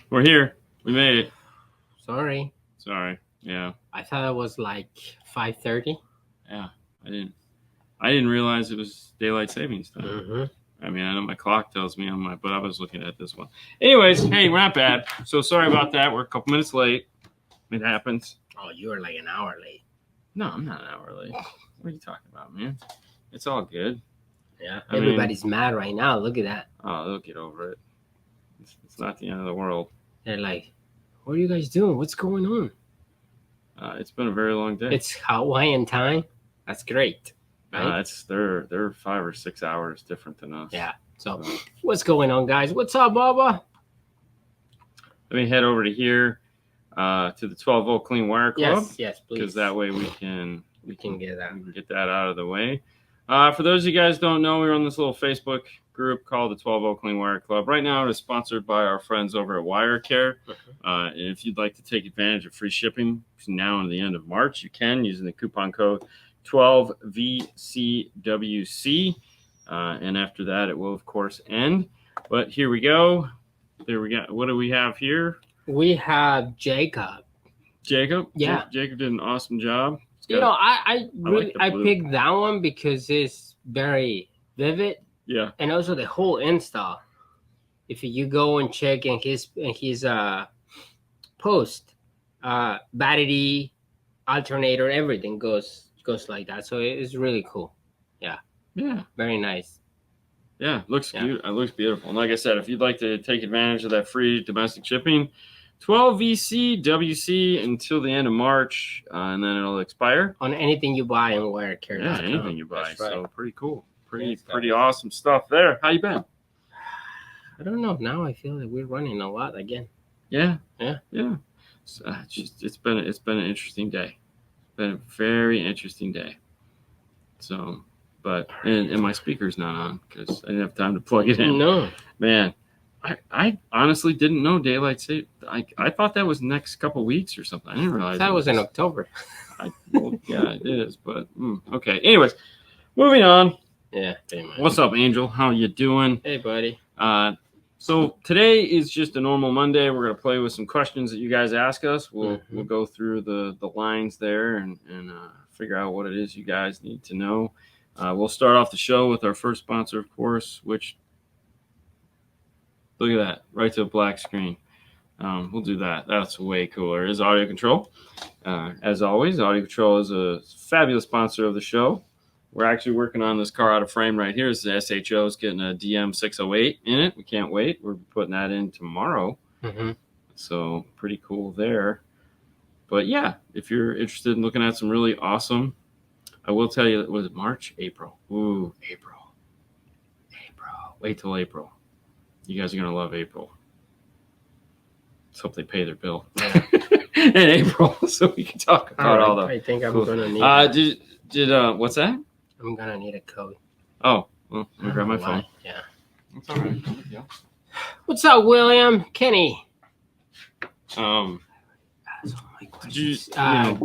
We're here. We made it. Sorry. Yeah. I thought it was like 5:30. Yeah. I didn't realize it was daylight savings time. Mm-hmm. I mean, I know my clock tells me but I was looking at this one. Anyways, hey, we're not bad. So sorry about that. We're a couple minutes late. It happens. Oh, you were like an hour late. No, I'm not an hour late. What are you talking about, man? It's all good. Yeah. Everybody's mad right now. Look at that. Oh, they'll get over it. It's not the end of the world. They're like, what are you guys doing? What's going on? It's been a very long day. It's Hawaiian time. That's great. Right? They're 5 or 6 hours different than us. Yeah. So what's going on, guys? What's up, Baba? Let me head over to here to the 12-volt clean wire club. Yes, please. Because that way we can get that. We can get that out of the way. For those of you guys who don't know, we're on this little Facebook group called the 12-volt clean wire club. Right now, it is sponsored by our friends over at Wire Care. And if you'd like to take advantage of free shipping from now and the end of March, you can using the coupon code 12VCWC. And after that, it will, of course, end. But here we go. There we go. What do we have here? We have Jacob. Jacob? Yeah. Jacob did an awesome job. I picked that one because it's very vivid. Yeah. And also the whole install. If you go and check in his post, battery, alternator, everything goes like that. So it's really cool. Yeah. Yeah. Very nice. Yeah, looks cute. It looks beautiful. And like I said, if you'd like to take advantage of that free domestic shipping, 12VCWC until the end of March, and then it'll expire on anything you buy on WireCare. Yeah, anything you buy. Right. So pretty cool, pretty awesome stuff there. How you been? I don't know. Now I feel like we're running a lot again. Yeah. So, it's been an interesting day. Been a very interesting day. So, but and my speaker's not on because I didn't have time to plug it in. No, man. I honestly didn't know daylight saving. I thought that was next couple weeks or something. I didn't realize that was in October. Yeah, it is. But okay. Anyways, moving on. Yeah. What's up, Angel? How you doing? Hey, buddy. So today is just a normal Monday. We're gonna play with some questions that you guys ask us. We'll go through the lines there and figure out what it is you guys need to know. We'll start off the show with our first sponsor, of course, which. Look at that, right to a black screen. We'll do that. That's way cooler. Is Audio Control. As always, Audio Control is a fabulous sponsor of the show. We're actually working on this car out of frame right here. It's the SHO. It's getting a DM608 in it. We can't wait. We're putting that in tomorrow. So pretty cool there. But yeah, if you're interested in looking at some really awesome, I will tell you, was it March? April. Ooh, April. Wait till April. You guys are going to love April. Let's hope they pay their bill in April so we can talk about all the. I think I'm going to need what's that? I'm going to need a code. Oh, well, let me grab my phone. Yeah. That's all right. What's up, William? Kenny?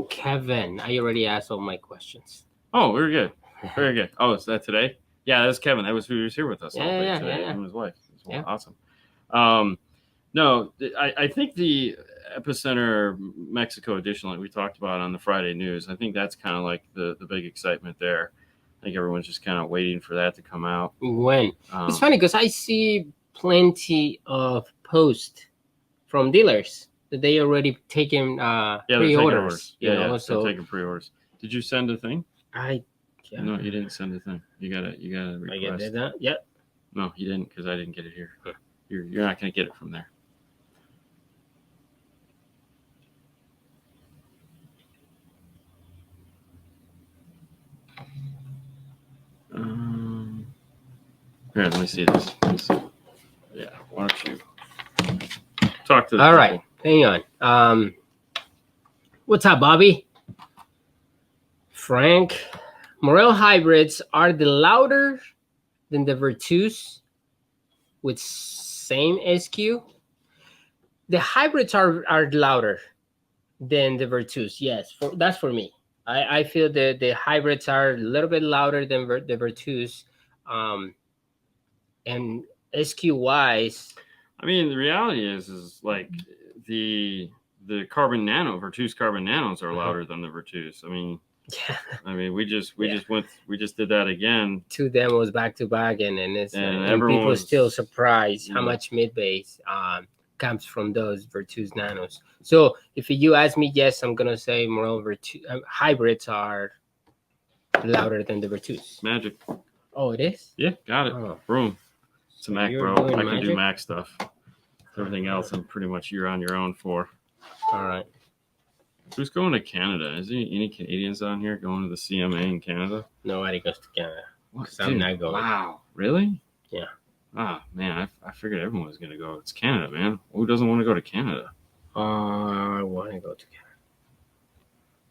Kevin, I already asked all my questions. Oh, very good. Very good. Oh, is that today? Yeah, that's Kevin. That was who was here with us all day today. Yeah. And his wife. Awesome. No, I think the Epicenter Mexico edition, like we talked about on the Friday news, I think that's kind of like the big excitement there. I think everyone's just kind of waiting for that to come out. When? It's funny because I see plenty of posts from dealers that they already taken pre-orders. They're taking pre-orders. Did you send a thing? Yeah. No, you didn't send a thing. You gotta request. I did that? Yep. No, you didn't because I didn't get it here. You're not gonna get it from there. Here, let me see this. Yeah, why don't you talk to the All right, hang on. What's up, Bobby? Frank, Morel hybrids are the louder than the Virtus with same SQ. The hybrids are louder than the Virtus. Yes, that's for me. I feel that the hybrids are a little bit louder than the Virtus. And SQ wise, I mean, the reality is like the carbon nano Virtus carbon nanos are louder than the Virtus. I mean, we just did that again. 2 demos back to back, and people are still surprised how much mid bass comes from those Virtus nanos. So if you ask me, yes, I'm gonna say Morel Virtus hybrids are louder than the Virtus. Magic. Oh, it is? Yeah, got it. Oh. Boom. It's a Mac, bro. I can do Mac stuff. Everything else, I'm pretty much you're on your own for. All right. Who's going to Canada? Is there any Canadians on here going to the CMA in Canada? Nobody goes to Canada. What? I'm not going. Wow. Really? Yeah. Ah, man, I figured everyone was going to go. It's Canada, man. Who doesn't want to go to Canada? I want to go to Canada.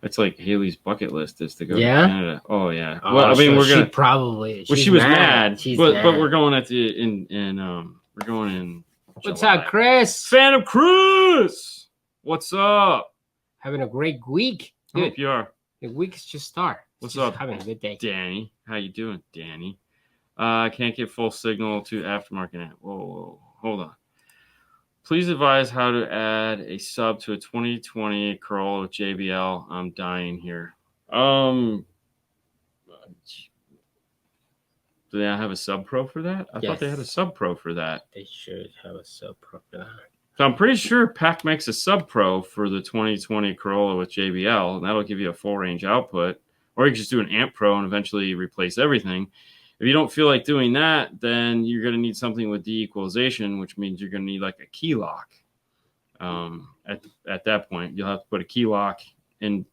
It's like Haley's bucket list is to go to Canada. Oh, yeah. Oh, well, I mean, we're going to probably. Well, she was mad. But we're going at the we're going in. What's up, Chris? Phantom Chris. What's up? Having a great week. Good. I hope you are. The week's just started. What's up? Having a good day. Danny. How you doing, Danny? Can't get full signal to aftermarket app. Whoa. Hold on. Please advise how to add a sub to a 2020 Corolla with JBL. I'm dying here. Do they have a sub pro for that? I thought they had a sub pro for that. They should have a sub pro for that. So I'm pretty sure PAC makes a sub pro for the 2020 Corolla with JBL, and that'll give you a full range output. Or you can just do an amp pro and eventually replace everything. If you don't feel like doing that, then you're going to need something with de-equalization, which means you're going to need like a key lock. At that point, you'll have to put a key lock in,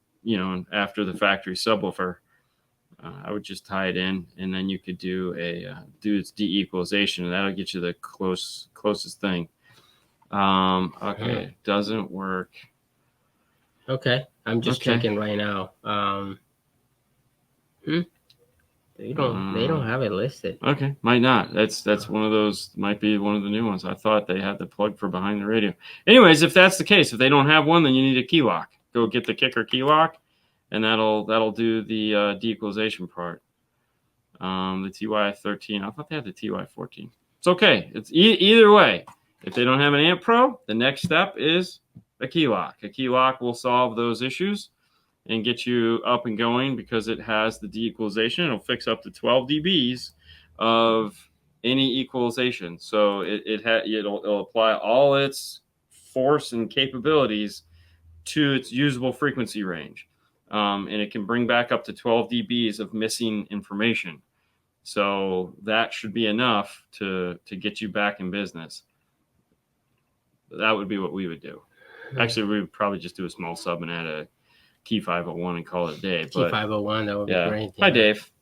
after the factory subwoofer. I would just tie it in, and then you could do its de-equalization, and that'll get you the closest thing. Okay, doesn't work. Okay, I'm just checking right now. They don't have it listed. Okay, might not. That's one of those. Might be one of the new ones. I thought they had the plug for behind the radio. Anyways, if that's the case, if they don't have one, then you need a key lock. Go get the kicker key lock, and that'll do the de-equalization part. The TY13. I thought they had the TY14. It's okay. It's either way. If they don't have an amp pro, the next step is a key lock. A key lock will solve those issues and get you up and going because it has the de-equalization. It'll fix up to 12 dBs of any equalization. So it'll apply all its force and capabilities to its usable frequency range. And it can bring back up to 12 dBs of missing information. So that should be enough to get you back in business. That would be what we would do. Actually, we would probably just do a small sub and add a Key 501 and call it a day. Key 501, that would be great. Yeah. Hi, Dave.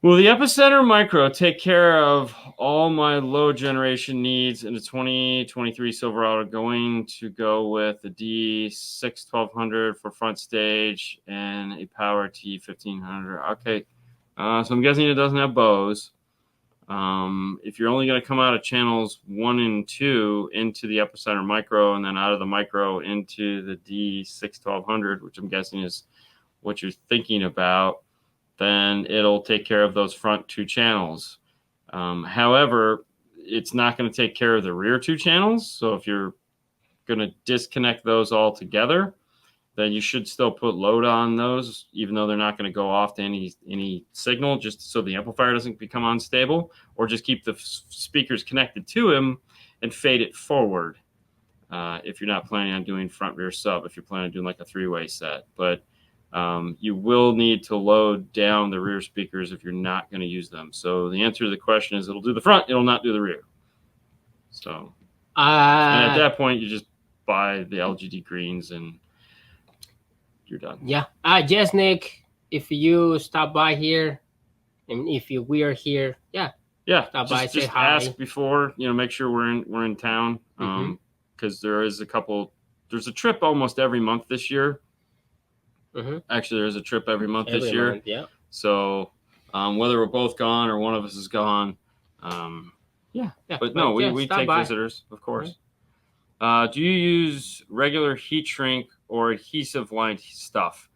Will the Epicenter Micro take care of all my low generation needs in the 2023 Silverado? Going to go with the D6 1200 for front stage and a Power T1500. Okay, so I'm guessing it doesn't have Bose. If you're only going to come out of channels 1 and 2 into the Epicenter Micro and then out of the Micro into the D6 1200, which I'm guessing is what you're thinking about, then it'll take care of those front 2 channels. However, it's not going to take care of the rear 2 channels. So if you're going to disconnect those all together, then you should still put load on those, even though they're not going to go off to any signal, just so the amplifier doesn't become unstable, or just keep the speakers connected to them and fade it forward. If you're not planning on doing front rear sub, if you're planning on doing like a 3-way set, but you will need to load down the rear speakers if you're not going to use them. So the answer to the question is it'll do the front, it'll not do the rear. So and at that point, you just buy the LGD greens and you're done. Yeah. Yes, Nick, if you stop by here and if we are here, stop by, say hi. Ask before, make sure we're in town. Because there's a trip almost every month this year. Actually, there's a trip every month this year. Yeah. So whether we're both gone or one of us is gone, But no, we take visitors, of course. Do you use regular heat shrink or adhesive lined stuff?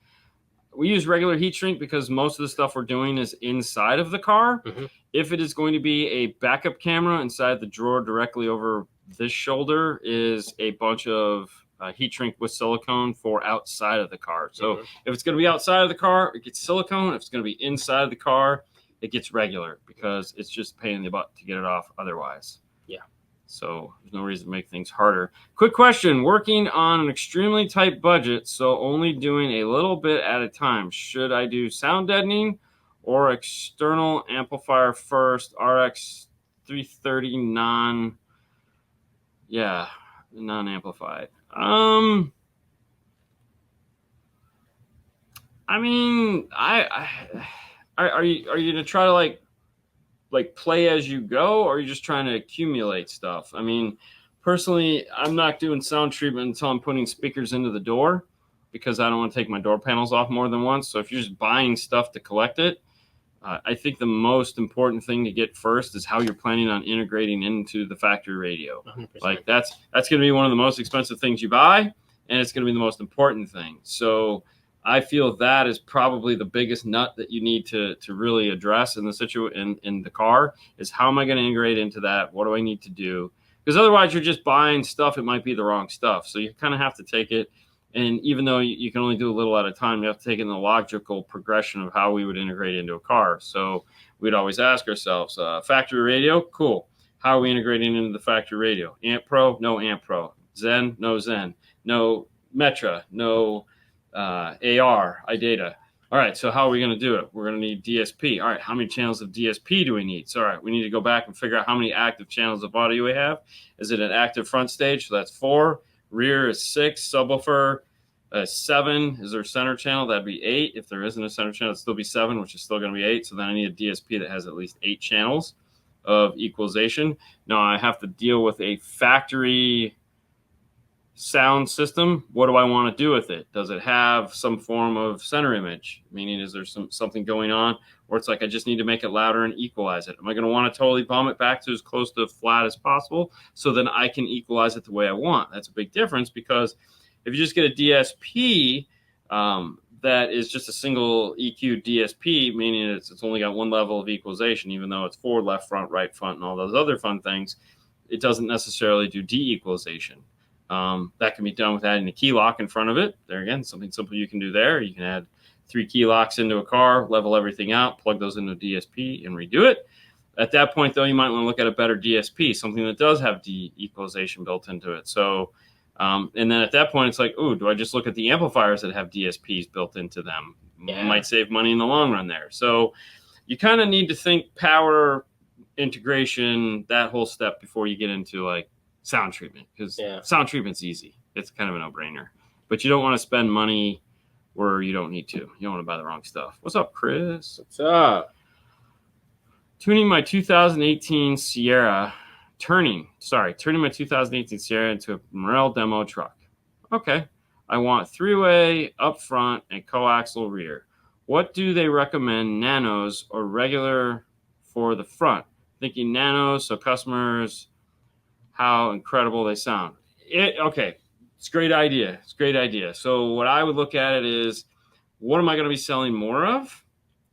we use regular heat shrink because most of the stuff we're doing is inside of the car. Mhm. If it is going to be a backup camera inside the drawer directly over this shoulder, is a bunch of heat shrink with silicone for outside of the car. So if it's going to be outside of the car, it gets silicone. If it's going to be inside of the car, it gets regular, because it's just a pain in the butt to get it off otherwise. Yeah. So there's no reason to make things harder. Quick question. Working on an extremely tight budget, so only doing a little bit at a time. Should I do sound deadening or external amplifier first? RX 330 non-amplified. I mean, are you gonna try to like play as you go, or are you just trying to accumulate stuff? I mean, personally, I'm not doing sound treatment until I'm putting speakers into the door, because I don't want to take my door panels off more than once. So if you're just buying stuff to collect it, I think the most important thing to get first is how you're planning on integrating into the factory radio. 100%. Like that's going to be one of the most expensive things you buy, and it's going to be the most important thing. So I feel that is probably the biggest nut that you need to really address in the in the car, is how am I going to integrate into that? What do I need to do? Because otherwise you're just buying stuff. It might be the wrong stuff. So you kind of have to take it. And even though you can only do a little at a time, you have to take in the logical progression of how we would integrate into a car. So we'd always ask ourselves, factory radio, cool. How are we integrating into the factory radio? Amp Pro, no Amp Pro. Zen, no Zen. No Metra, no AR, iData. All right, so how are we going to do it? We're going to need DSP. All right, how many channels of DSP do we need? So, all right, we need to go back and figure out how many active channels of audio we have. Is it an active front stage? So that's 4. Rear is 6. Subwoofer 7. Is there a center channel? That'd be 8. If there isn't a center channel, it'd still be 7, which is still going to be 8. So then I need a DSP that has at least 8 channels of equalization. Now I have to deal with a factory sound system. What do I want to do with it? Does it have some form of center image? Meaning, is there something going on? Or it's like I just need to make it louder and equalize it. Am I going to want to totally bomb it back to as close to flat as possible so then I can equalize it the way I want? That's a big difference, because if you just get a DSP that is just a single EQ DSP, meaning it's only got one level of equalization, even though it's forward, left, front, right, front, and all those other fun things, it doesn't necessarily do de-equalization. That can be done with adding a key lock in front of it. There again, something simple you can do there. You can add 3 key locks into a car, level everything out, plug those into a DSP, and redo it. At that point, though, you might want to look at a better DSP, something that does have de-equalization built into it. So, and then at that point, it's like, ooh, do I just look at the amplifiers that have DSPs built into them? Yeah. Might save money in the long run there. So you kind of need to think power, integration, that whole step before you get into like sound treatment, because sound treatment's easy. It's kind of a no-brainer. But you don't want to spend money where you don't need to. You don't want to buy the wrong stuff. What's up, Chris? What's up? Turning my 2018 Sierra into a Morel demo truck. Okay. I want 3-way up front and coaxial rear. What do they recommend, nanos or regular for the front? Thinking nanos, so customers, how incredible they sound. Okay. It's a great idea. So what I would look at it is, what am I going to be selling more of?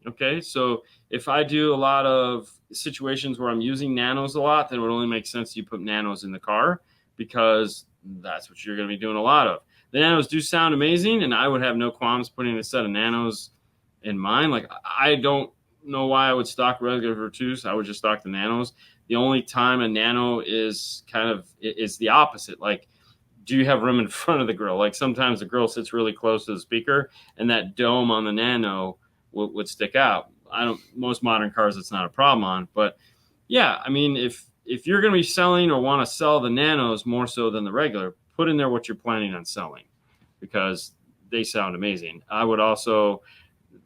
Okay. So if I do a lot of situations where I'm using nanos a lot, then it would only make sense you put nanos in the car, because that's what you're going to be doing a lot of. The nanos do sound amazing, and I would have no qualms putting a set of nanos in mine. Like, I don't know why I would stock regular Virtus. I would just stock the nanos. The only time a nano is the opposite. Like, do you have room in front of the grill? Like, sometimes the grill sits really close to the speaker, and that dome on the nano would stick out. Most modern cars, it's not a problem on, but yeah, I mean, if you're going to be selling or want to sell the nanos more so than the regular, put in there what you're planning on selling, because they sound amazing. I would also,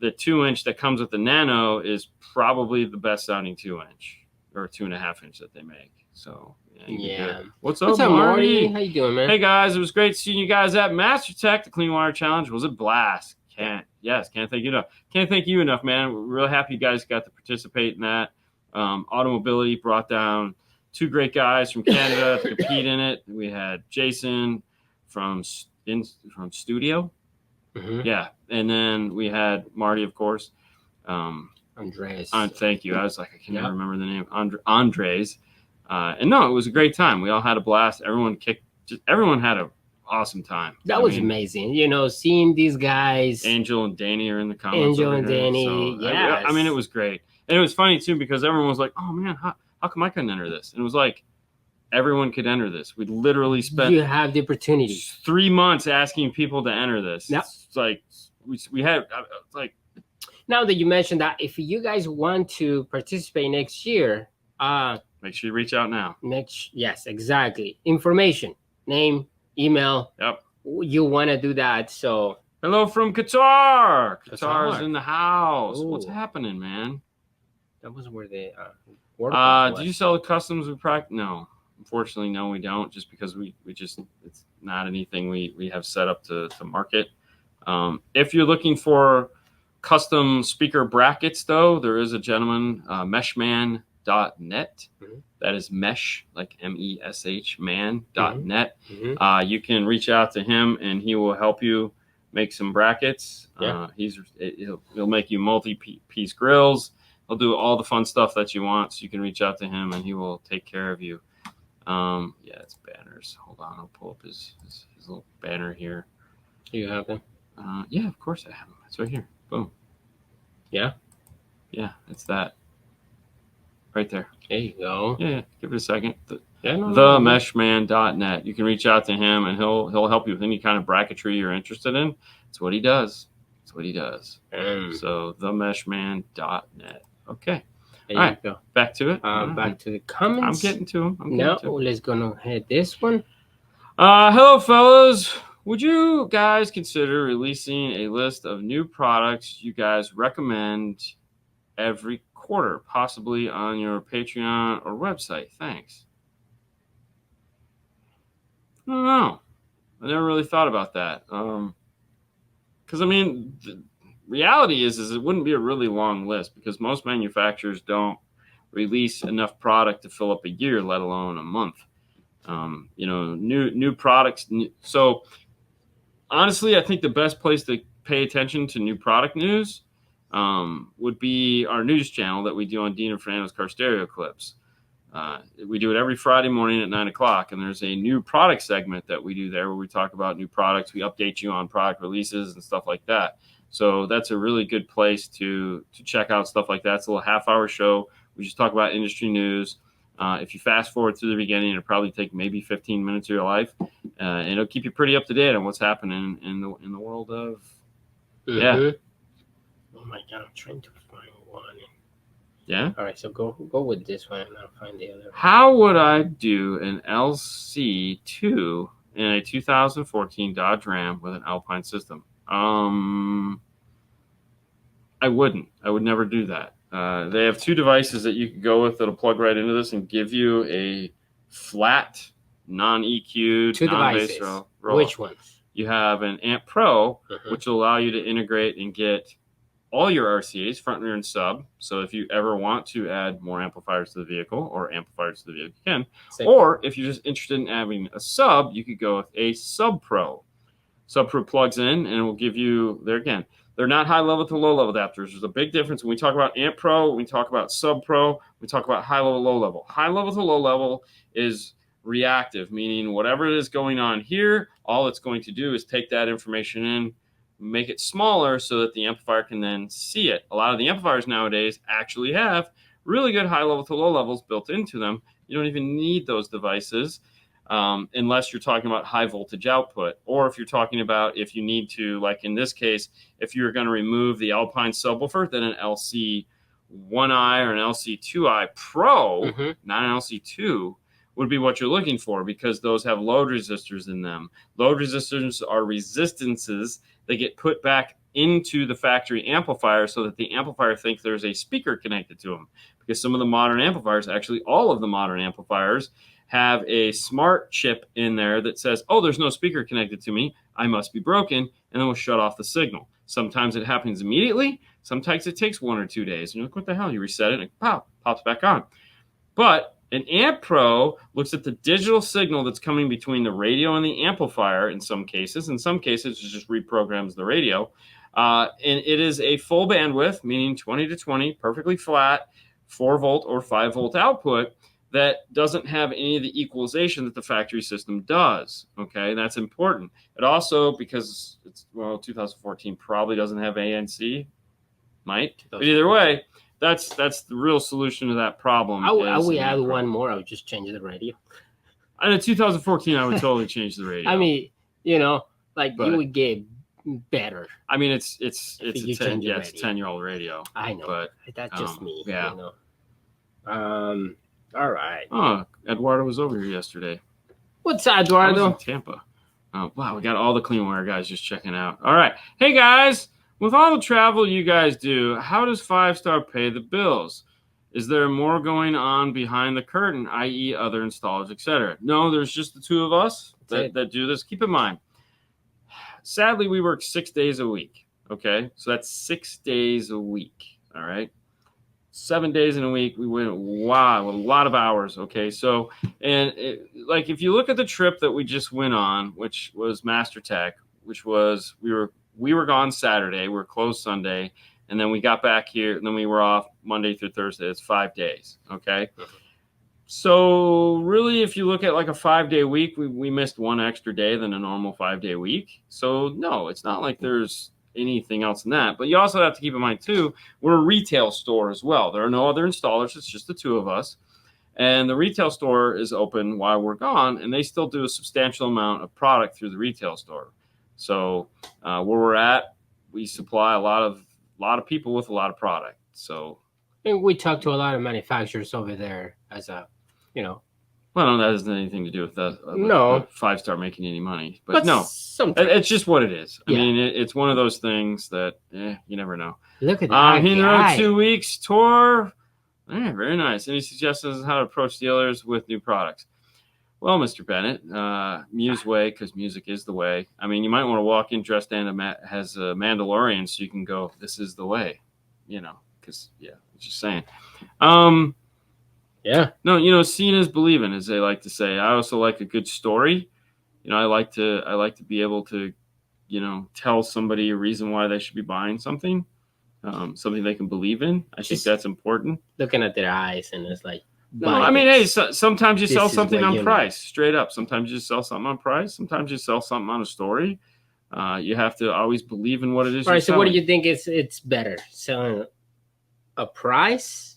the 2-inch that comes with the nano is probably the best sounding 2-inch or 2.5-inch that they make. So yeah. What's up, Marty? How you doing, man? Hey guys, it was great seeing you guys at Master Tech. The Clean Wire Challenge was a blast. Can't thank you enough. Can't thank you enough, man. We're real happy you guys got to participate in that. Automobility brought down 2 great guys from Canada to compete in it. We had Jason from Studio. Mm-hmm. Yeah, and then we had Marty, of course. Andres. Thank you. I was like, I can never Yep. remember the name. Andres. And no, it was a great time. We all had a blast. Everyone had an awesome time. That was amazing. You know, seeing these guys. Angel and Danny are in the comments. Angel over and here. Danny, So, yes. I mean, it was great. And it was funny, too, because everyone was like, oh, man, how come I couldn't enter this? And it was like, everyone could enter this. We literally spent You have the opportunity. 3 months asking people to enter this. Yep. It's like we had like. Now that you mentioned that, if you guys want to participate next year, make sure you reach out now. Yes, exactly. Information, name, email. Yep. You want to do that, so. Hello from Qatar. Qatar's in the house. Ooh. What's happening, man? That was where they. Do you sell the customs we practice? No, unfortunately, no, we don't. Just because we just it's not anything we have set up to market. If you're looking for custom speaker brackets, though, there is a gentleman, meshman.net. Mm-hmm. That is mesh, like MESH, man.net. Mm-hmm. You can reach out to him, and he will help you make some brackets. Yeah. He'll make you multi-piece grills. He'll do all the fun stuff that you want, so you can reach out to him, and he will take care of you. Yeah, it's banners. Hold on, I'll pull up his little banner here. You have him? Yeah, of course I have him. It's right here. Boom. Yeah? Yeah, it's that. Right there. There you go. Yeah, give it a second. Meshman.net. You can reach out to him, and he'll help you with any kind of bracketry you're interested in. It's what he does. So themeshman.net. Okay. There you go. Back to it. Back to the comments. I'm getting to him. Let's go ahead. This one. Hello, fellas. Would you guys consider releasing a list of new products you guys recommend every quarter, possibly on your Patreon or website? Thanks. I don't know. I never really thought about that. Because, I mean, the reality is it wouldn't be a really long list because most manufacturers don't release enough product to fill up a year, let alone a month. New products. So, honestly, I think the best place to pay attention to new product news would be our news channel that we do on Dean and Fernando's Car Stereo Clips. We do it every Friday morning at 9 o'clock, and there's a new product segment that we do there where we talk about new products. We update you on product releases and stuff like that. So that's a really good place to check out stuff like that. It's a little half-hour show. We just talk about industry news. If you fast forward to the beginning, it'll probably take maybe 15 minutes of your life, and it'll keep you pretty up to date on what's happening in the world of. Mm-hmm. Yeah. Oh my God, I'm trying to find one. Yeah. All right, so go with this one, and I'll find the other. How would I do an LC2 in a 2014 Dodge Ram with an Alpine system? I wouldn't. I would never do that. They have two devices that you can go with that'll plug right into this and give you a flat, non-EQ'd, non-bass roll. Which ones? You have an Amp Pro, which will allow you to integrate and get all your RCAs, front, rear, and sub. So if you ever want to add more amplifiers to the vehicle or amplifiers to the vehicle, you can. Or if you're just interested in having a sub, you could go with a Sub Pro. Sub Pro plugs in, and it will give you, they're not high level to low level adapters. There's a big difference when we talk about Amp Pro, when we talk about Sub Pro, we talk about high level, low level. High level to low level is reactive, meaning whatever is going on here, all it's going to do is take that information in, make it smaller so that the amplifier can then see it. A lot of the amplifiers nowadays actually have really good high level to low levels built into them. You don't even need those devices unless you're talking about high voltage output, or if you're talking about if you need to, like in this case, if you're going to remove the Alpine subwoofer, then an LC1i or an LC2i Pro, not an LC2, would be what you're looking for because those have load resistors in them. Load resistors are resistances that get put back into the factory amplifier so that the amplifier thinks there's a speaker connected to them. Because some of the modern amplifiers, actually all of the modern amplifiers, have a smart chip in there that says, oh, there's no speaker connected to me, I must be broken, and then we'll shut off the signal. Sometimes it happens immediately. Sometimes it takes 1 or 2 days. And you're like, what the hell? You reset it and it pops back on. But An amp pro looks at the digital signal that's coming between the radio and the amplifier in some cases. In some cases, it just reprograms the radio. And it is a full bandwidth, meaning 20 to 20, perfectly flat, 4-volt or 5-volt output that doesn't have any of the equalization that the factory system does. Okay, that's important. It also, because it's 2014 probably doesn't have ANC, might, but either way, that's the real solution to that problem. I would add one more. I would just change the radio. And in 2014, I would totally change the radio. I mean, like you would get better. I mean, it's a 10-year-old radio. I know, but that's just me. Yeah. All right. Oh, Eduardo was over here yesterday. What's up, Eduardo? In Tampa. Oh, wow, we got all the cleanware guys just checking out. All right. Hey, guys. With all the travel you guys do, how does 5-Star pay the bills? Is there more going on behind the curtain, i.e. other installers, etc.? No, there's just the two of us that do this. Keep in mind, sadly, we work 6 days a week, okay? So that's 6 days a week, all right? 7 days in a week, we went, wow, a lot of hours, okay? So, like, if you look at the trip that we just went on, which was Master Tech, which was, we were gone Saturday, we were closed Sunday, and then we got back here, and then we were off Monday through Thursday. It's 5 days, okay? So really, if you look at like a 5-day week, we missed one extra day than a normal 5-day week. So no, it's not like there's anything else in that. But you also have to keep in mind, too, we're a retail store as well. There are no other installers. It's just the two of us. And the retail store is open while we're gone, and they still do a substantial amount of product through the retail store. So where we're at, we supply a lot of people with a lot of product. So, and we talk to a lot of manufacturers over there as a, Well, no, that doesn't have anything to do with that. No. 5-Star making any money. But no, sometimes. It's just what it is. I mean, it's one of those things that you never know. Look at that. Hitting the road 2 weeks tour. Very nice. Any suggestions on how to approach dealers with new products? Well, Mr. Bennett, Muse way, because music is the way. I mean, you might want to walk in dressed as a Mandalorian so you can go, this is the way, because, just saying. Yeah. No, seeing is believing, as they like to say. I also like a good story. I like to be able to, tell somebody a reason why they should be buying something, something they can believe in. I think that's important. Looking at their eyes, and it's like, no, I mean, hey, sometimes you sell something on price, straight up. Sometimes you sell something on price. Sometimes you sell something on a story. You have to always believe in what it is. All right. So, what do you think it's better, selling a price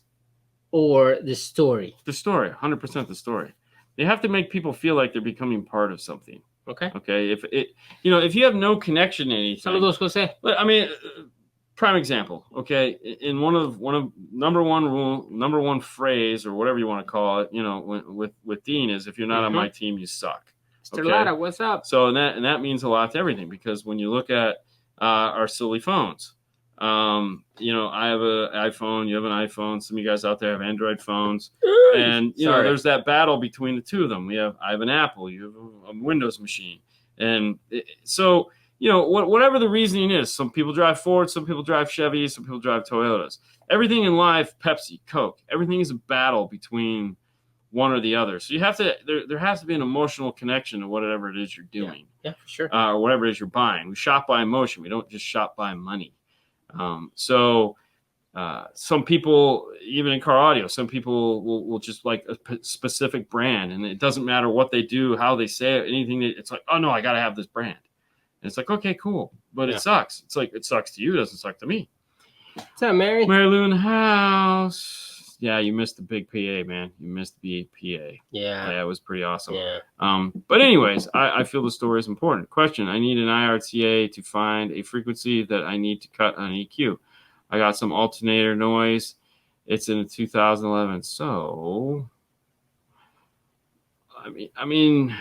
or the story? The story, 100% the story. They have to make people feel like they're becoming part of something. Okay. Okay. If if you have no connection to anything, Saludos, Jose. I mean, prime example. Okay, in one of number one phrase or whatever you want to call it, with Dean is, if you're not on my team, you suck. Mr. Lara, what's up? So that means a lot to everything, because when you look at our silly phones. I have an iPhone, you have an iPhone, some of you guys out there have Android phones, and there's that battle between the two of them. I have an Apple, you have a Windows machine, and so whatever the reasoning is, some people drive Ford, some people drive Chevy, some people drive Toyotas. Everything in life, Pepsi, Coke, everything is a battle between one or the other. So you have to there has to be an emotional connection to whatever it is you're doing. Yeah, for sure. Or whatever it is you're buying. We shop by emotion. We don't just shop by money. Some people, even in car audio, some people will just like a specific brand, and it doesn't matter what they do, how they say it, anything. It's like, oh no, I got to have this brand. And it's like, okay, cool. But it sucks. It's like, it sucks to you. It doesn't suck to me. What's up, Mary? Mary Lou in the house. Yeah, you missed the big PA, man. You missed the PA. Yeah, it was pretty awesome. Yeah. But anyways, I feel the story is important. Question: I need an IRTA to find a frequency that I need to cut on EQ. I got some alternator noise. It's in a 2011. So, I mean,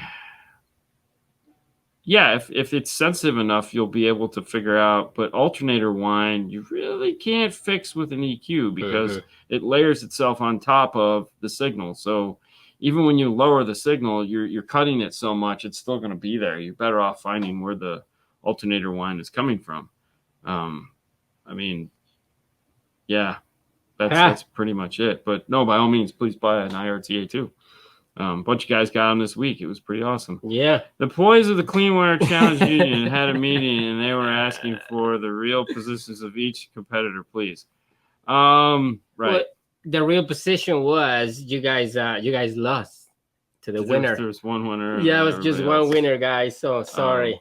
yeah, if it's sensitive enough, you'll be able to figure out. But alternator whine, you really can't fix with an EQ, because it layers itself on top of the signal. So even when you lower the signal, you're cutting it so much, it's still going to be there. You're better off finding where the alternator whine is coming from. I mean, yeah. That's pretty much it. But no, by all means, please buy an IRTA too. A bunch of guys got them this week. It was pretty awesome. Yeah. The employees of the Clean Water Challenge Union had a meeting, and they were asking for the real positions of each competitor, please. Right. Well, the real position was you guys lost to the winner. There was one winner. Yeah, it was just one winner, guys. So sorry.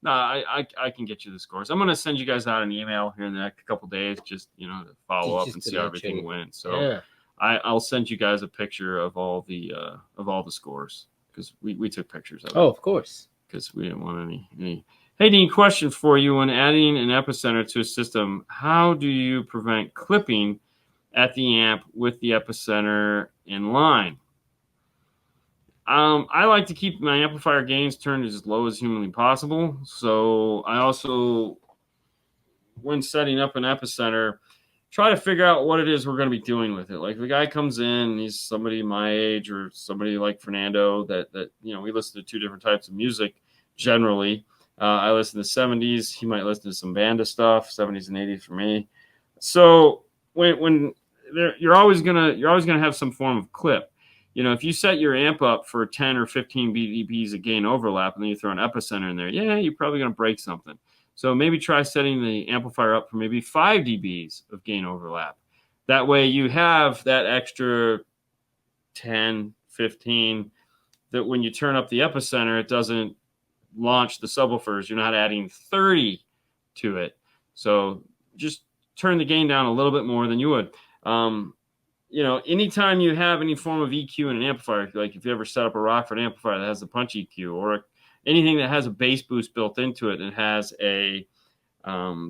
No, I can get you the scores. I'm gonna send you guys out an email here in the next couple days, just to follow up and see how everything went. So yeah. I'll send you guys a picture of all the scores, because we took pictures of it. Oh, of course. Because we didn't want any. Hey, Dean, question for you: when adding an epicenter to a system, how do you prevent clipping at the amp with the epicenter in line? I like to keep my amplifier gains turned as low as humanly possible. So I also, when setting up an epicenter, try to figure out what it is we're going to be doing with it. Like, if the guy comes in, he's somebody my age or somebody like Fernando that we listen to two different types of music generally. I listen to 70s. He might listen to some Banda stuff, 70s and 80s for me. So when you're always gonna have some form of clip. If you set your amp up for 10 or 15 dBs of gain overlap, and then you throw an epicenter in there, you're probably going to break something. So maybe try setting the amplifier up for maybe 5 dBs of gain overlap. That way you have that extra 10, 15, that when you turn up the epicenter, it doesn't launch the subwoofers. You're not adding 30 to it. So just turn the gain down a little bit more than you would. Anytime you have any form of EQ in an amplifier, like if you ever set up a Rockford amplifier that has a punch EQ, or anything that has a bass boost built into it and has a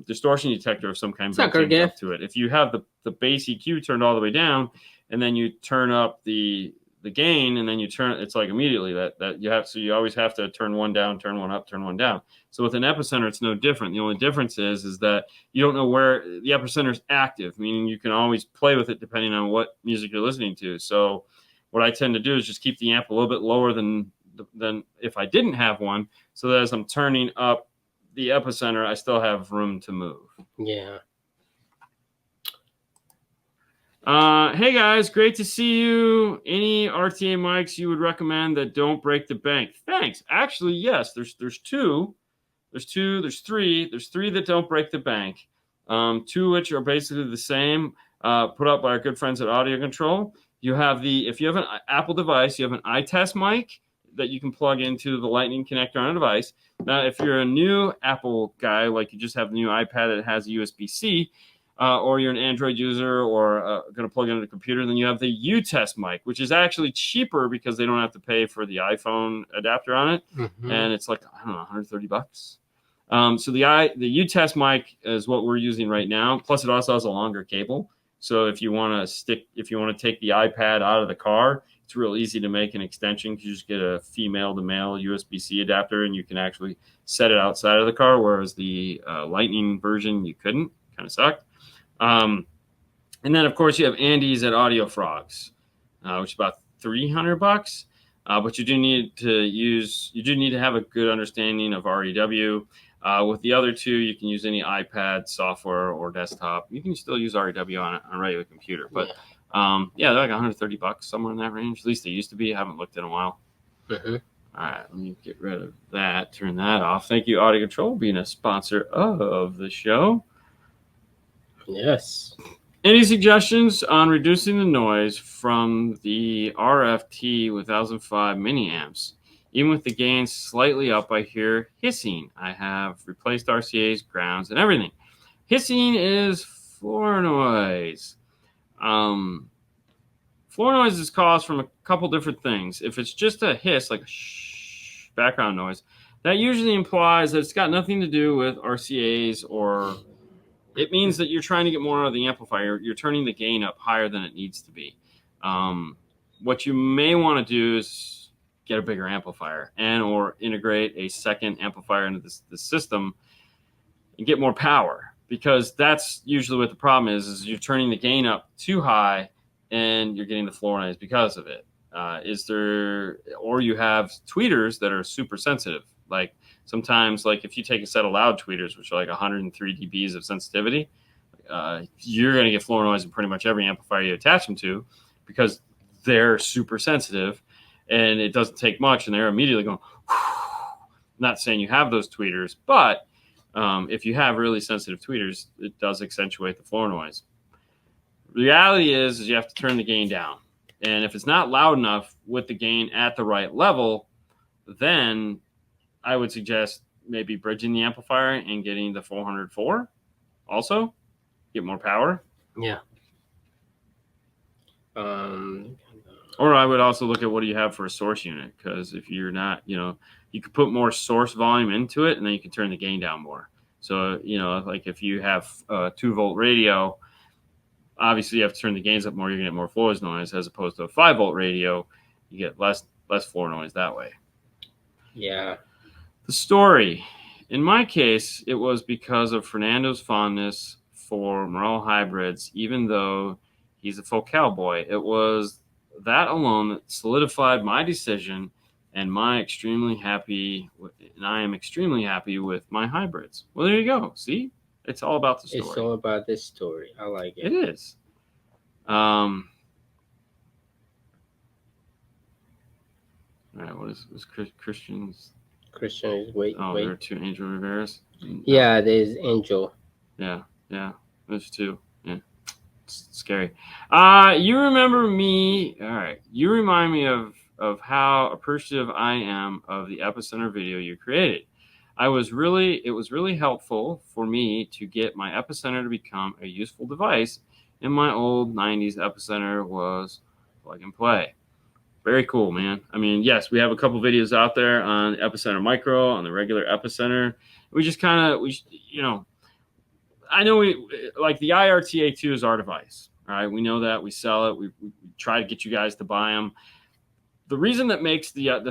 distortion detector of some kind built into it. If you have the bass EQ turned all the way down, and then you turn up the gain, and then you turn, it's like immediately that you have. So you always have to turn one down, turn one up, turn one down. So with an epicenter, it's no different. The only difference is that you don't know where the epicenter is active, meaning you can always play with it depending on what music you're listening to. So what I tend to do is just keep the amp a little bit lower than if I didn't have one, so that as I'm turning up the epicenter, I still have room to move. Yeah. Hey guys, great to see you. Any RTA mics you would recommend that don't break the bank? Thanks. Actually, yes. There's two. There's three. There's three that don't break the bank. Two which are basically the same. Put up by our good friends at Audio Control. If you have an Apple device, you have an iTest mic that you can plug into the Lightning connector on a device. Now, if you're a new Apple guy, like you just have the new iPad that has a USB-C, or you're an Android user or going to plug it into a computer, then you have the U-Test mic, which is actually cheaper because they don't have to pay for the iPhone adapter on it. Mm-hmm. And it's like, I don't know, $130. So the U-Test mic is what we're using right now. Plus, it also has a longer cable. So if you want to take the iPad out of the car, it's real easy to make an extension, because you just get a female to male USB-C adapter, and you can actually set it outside of the car, whereas the Lightning version, you couldn't. Kind of sucked. And then, of course, you have Andy's at Audio Frogs, which is about $300. But you do need to have a good understanding of REW. With the other two, you can use any iPad software or desktop. You can still use REW on a regular computer, but they're like $130, somewhere in that range. At least they used to be. I haven't looked in a while. Mm-hmm. All right, let me get rid of that. Turn that off. Thank you, Audio Control, being a sponsor of the show. Yes. Any suggestions on reducing the noise from the RFT 1005 mini amps? Even with the gain slightly up, I hear hissing. I have replaced RCAs, grounds, and everything. Hissing is floor noise. Floor noise is caused from a couple different things. If it's just a hiss, like a shh background noise, that usually implies that it's got nothing to do with RCAs, or it means that you're trying to get more out of the amplifier. You're turning the gain up higher than it needs to be. What you may want to do is get a bigger amplifier or integrate a second amplifier into the system and get more power, because that's usually what the problem is you're turning the gain up too high and you're getting the floor noise because of it. Or you have tweeters that are super sensitive. Like sometimes, like if you take a set of loud tweeters, which are like 103 dBs of sensitivity, you're going to get floor noise in pretty much every amplifier you attach them to because they're super sensitive and it doesn't take much and they're immediately going, not saying you have those tweeters, but if you have really sensitive tweeters, it does accentuate the floor noise. The reality is you have to turn the gain down. And if it's not loud enough with the gain at the right level, then I would suggest maybe bridging the amplifier and getting the 404 also, get more power. Yeah. Or I would also look at what do you have for a source unit, because if you're not, you could put more source volume into it and then you can turn the gain down more. So, like if you have a 2-volt radio, obviously you have to turn the gains up more, you're going to get more floor noise, as opposed to a 5-volt radio, you get less floor noise that way. Yeah. The story. In my case, it was because of Fernando's fondness for Morel hybrids, even though he's a full cowboy. It was that alone that solidified my decision, and I am extremely happy with my hybrids. Well, there you go. See? It's all about the story. It's all about this story. I like it. It is. All right, what is Christian's? Christian is wait. There are 2 Angel Riveras. Yeah, there's Angel. Yeah, there's 2. Yeah, it's scary. You remember me? All right, you remind me of how appreciative I am of the Epicenter video you created. It was really helpful for me to get my Epicenter to become a useful device. And my old 90s Epicenter was plug and play. Very cool, man. I mean, yes, we have a couple videos out there on Epicenter Micro, on the regular Epicenter. We just kind of, I know we like the IRTA2 is our device, right? We know that. We sell it. We try to get you guys to buy them. The reason that makes the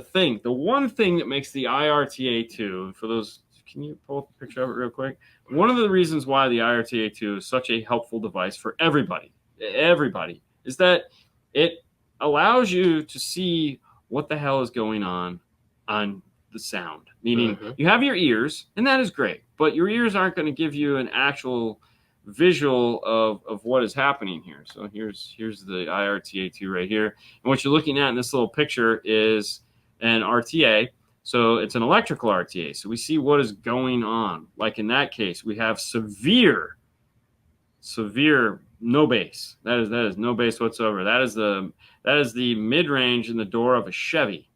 one thing that makes the IRTA2, for those, can you pull up a picture of it real quick? One of the reasons why the IRTA2 is such a helpful device for everybody, is that it allows you to see what the hell is going on the sound. Meaning you have your ears, and that is great, but your ears aren't going to give you an actual visual of what is happening here. So here's the IRTA2 right here. And what you're looking at in this little picture is an RTA. So it's an electrical RTA. So we see what is going on. Like in that case, we have severe no bass. That is no bass whatsoever. That is the mid-range in the door of a Chevy.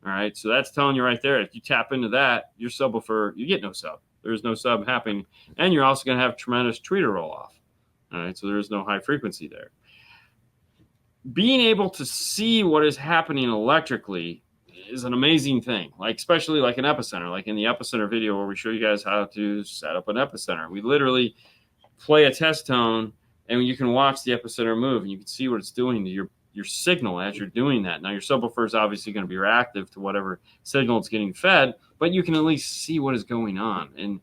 All right. So that's telling you right there, if you tap into that, your subwoofer, you get no sub. There's no sub happening. And you're also going to have tremendous tweeter roll off. All right. So there's no high frequency there. Being able to see what is happening electrically is an amazing thing. Like, especially like an Epicenter, like in the Epicenter video where we show you guys how to set up an Epicenter. We literally play a test tone and you can watch the Epicenter move and you can see what it's doing to your signal as you're doing that. Now your subwoofer is obviously going to be reactive to whatever signal it's getting fed, but you can at least see what is going on. And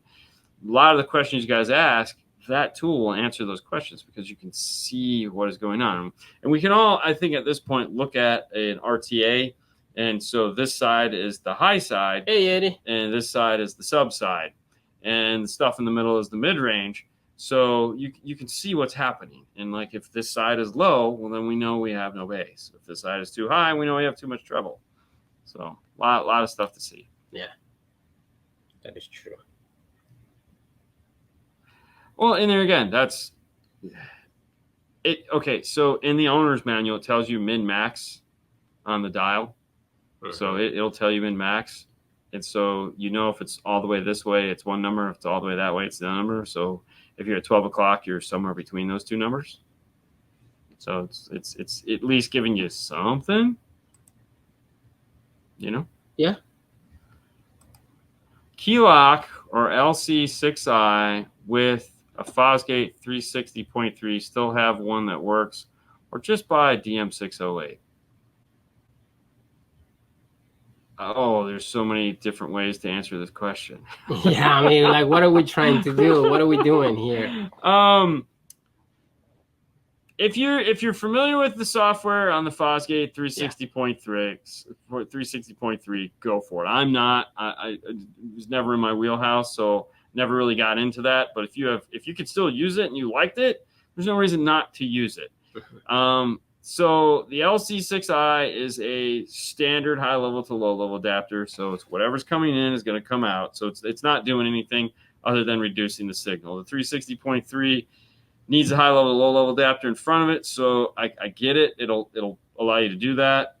a lot of the questions you guys ask, that tool will answer those questions because you can see what is going on. And we can all, I think at this point, look at an RTA. And so this side is the high side. Hey, Eddie. And this side is the sub side. And the stuff in the middle is the mid-range. So you can see what's happening. And like if this side is low, well, then we know we have no bass. If this side is too high, we know we have too much treble. So a lot of stuff to see. Yeah, that is true. Well, and there again, that's it. Okay, so in the owner's manual, it tells you min-max on the dial. So it'll tell you min-max. And so if it's all the way this way, it's one number. If it's all the way that way, it's the number. So if you're at 12 o'clock, you're somewhere between those two numbers. So it's at least giving you something. Yeah. Key lock or LC6i with a Fosgate 360.3, still have one that works, or just buy a DM608. Oh, there's so many different ways to answer this question. Yeah, I mean, like, what are we trying to do? What are we doing here? If you're familiar with the software on the Fosgate 360.3, go for it. I'm not. I it was never in my wheelhouse, so never really got into that. But if you could still use it and you liked it, there's no reason not to use it. So the LC6i is a standard high level to low level adapter. So it's whatever's coming in is going to come out. So it's not doing anything other than reducing the signal. The 360.3 needs a high level, low level adapter in front of it. So I get it. It'll allow you to do that.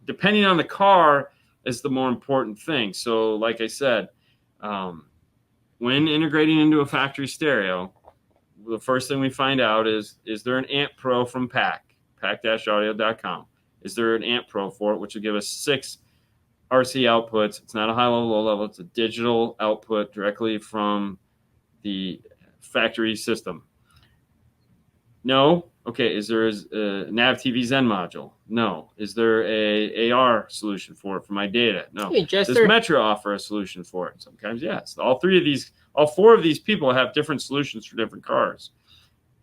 Depending on the car is the more important thing. So like I said, when integrating into a factory stereo, the first thing we find out is there an amp pro from pack-audio.com? Is there an amp pro for it, which will give us 6 RC outputs? It's not a high level, low level. It's a digital output directly from the factory system. No. Okay. Is there a Nav TV Zen module? No. Is there a AR solution for it for my data? No. Hey, Does Metro offer a solution for it? Sometimes yes. All 4 of these people have different solutions for different cars.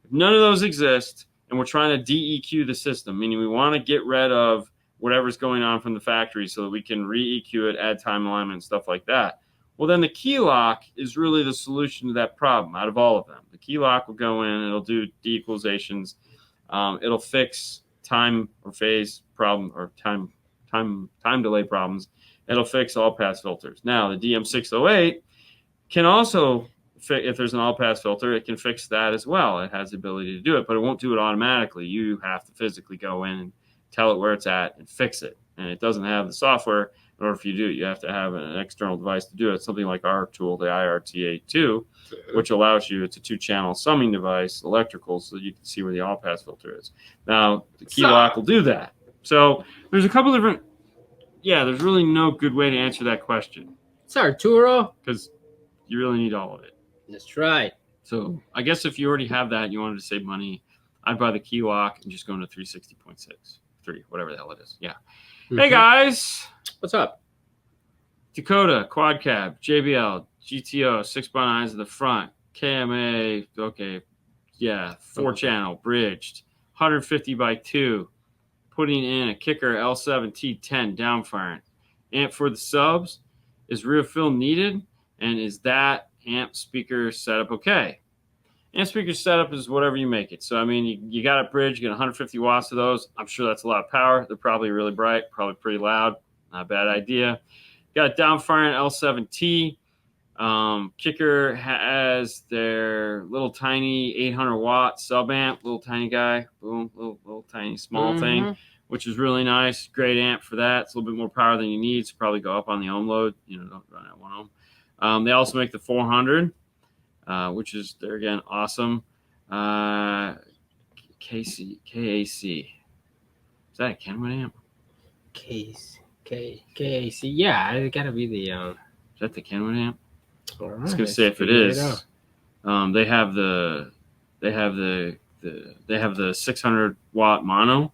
If none of those exist, and we're trying to DEQ the system, meaning we want to get rid of whatever's going on from the factory so that we can re-EQ it, add time alignment, and stuff like that. Well, then the key lock is really the solution to that problem out of all of them. The key lock will go in, it'll do de-equalizations, it'll fix time or phase problem or time delay problems. It'll fix all pass filters. Now, the DM608 can also, if there's an all pass filter, it can fix that as well. It has the ability to do it, but it won't do it automatically. You have to physically go in and tell it where it's at and fix it. And it doesn't have the software. In order for you to do it, you have to have an external device to do it. Something like our tool, the IRTA2, which allows you, it's a 2-channel summing device, electrical, so you can see where the all pass filter is. Now, the key lock will do that. So there's a couple different, there's really no good way to answer that question. It's Arturo. Because you really need all of it. That's right. So I guess if you already have that, you wanted to save money, I'd buy the key lock and just go into 360.6, 3, whatever the hell it is. Yeah. Mm-hmm. Hey guys. What's up? Dakota, quad cab, JBL, GTO, 6x9s at the front, KMA, okay, 4-channel, bridged, 150x2, putting in a kicker L7T10 downfiring. Amp for the subs, is rear fill needed, and is that amp speaker setup okay? Amp speaker setup is whatever you make it. So, I mean, you got a bridge, you get 150 watts of those. I'm sure that's a lot of power. They're probably really bright, probably pretty loud. Not a bad idea. Got a downfiring L7T. Kicker has their little tiny 800 watt sub amp, little tiny guy, boom, little tiny small thing, which is really nice. Great amp for that. It's a little bit more power than you need. So probably go up on the ohm load. Don't run at 1 ohm. They also make the 400, which is, they're again awesome. KAC. Is that a Kenwood amp? KAC. Yeah, it gotta be the. Is that the Kenwood amp? Right, I was gonna say if it is, they have the 600 watt mono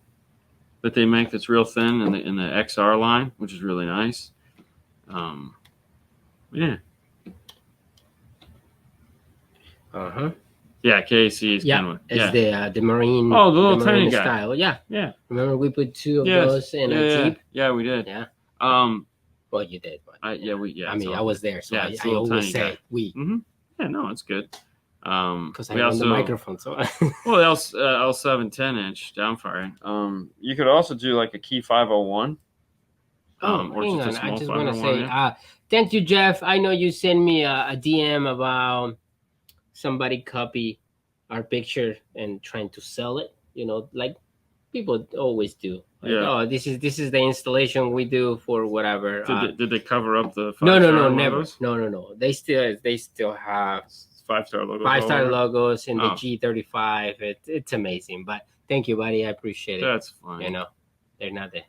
that they make that's real thin in the XR line, which is really nice. Yeah. Yeah, KAC is Kenwood. It's the marine. Oh, the little tiny guy. Style. Yeah. Yeah. Remember we put 2 of those in a Jeep? Yeah, we did. Yeah. Well, you did. But, I was there, so I always say we. Mm-hmm. Yeah, no, it's good. Because I have the microphone, so. Well, L7 10-inch downfiring. You could also do like a Key 501. Hang on. I just want to say, thank you, Jeff. I know you sent me a DM about somebody copy our picture and trying to sell it. Like people always do. Like, oh, this is the installation we do for whatever. Did they cover up the 5-star No, logos? never. No. They still have 5-star logos. 5-star logos in the G35. It's amazing. But thank you, buddy. I appreciate it. That's fine. They're not there.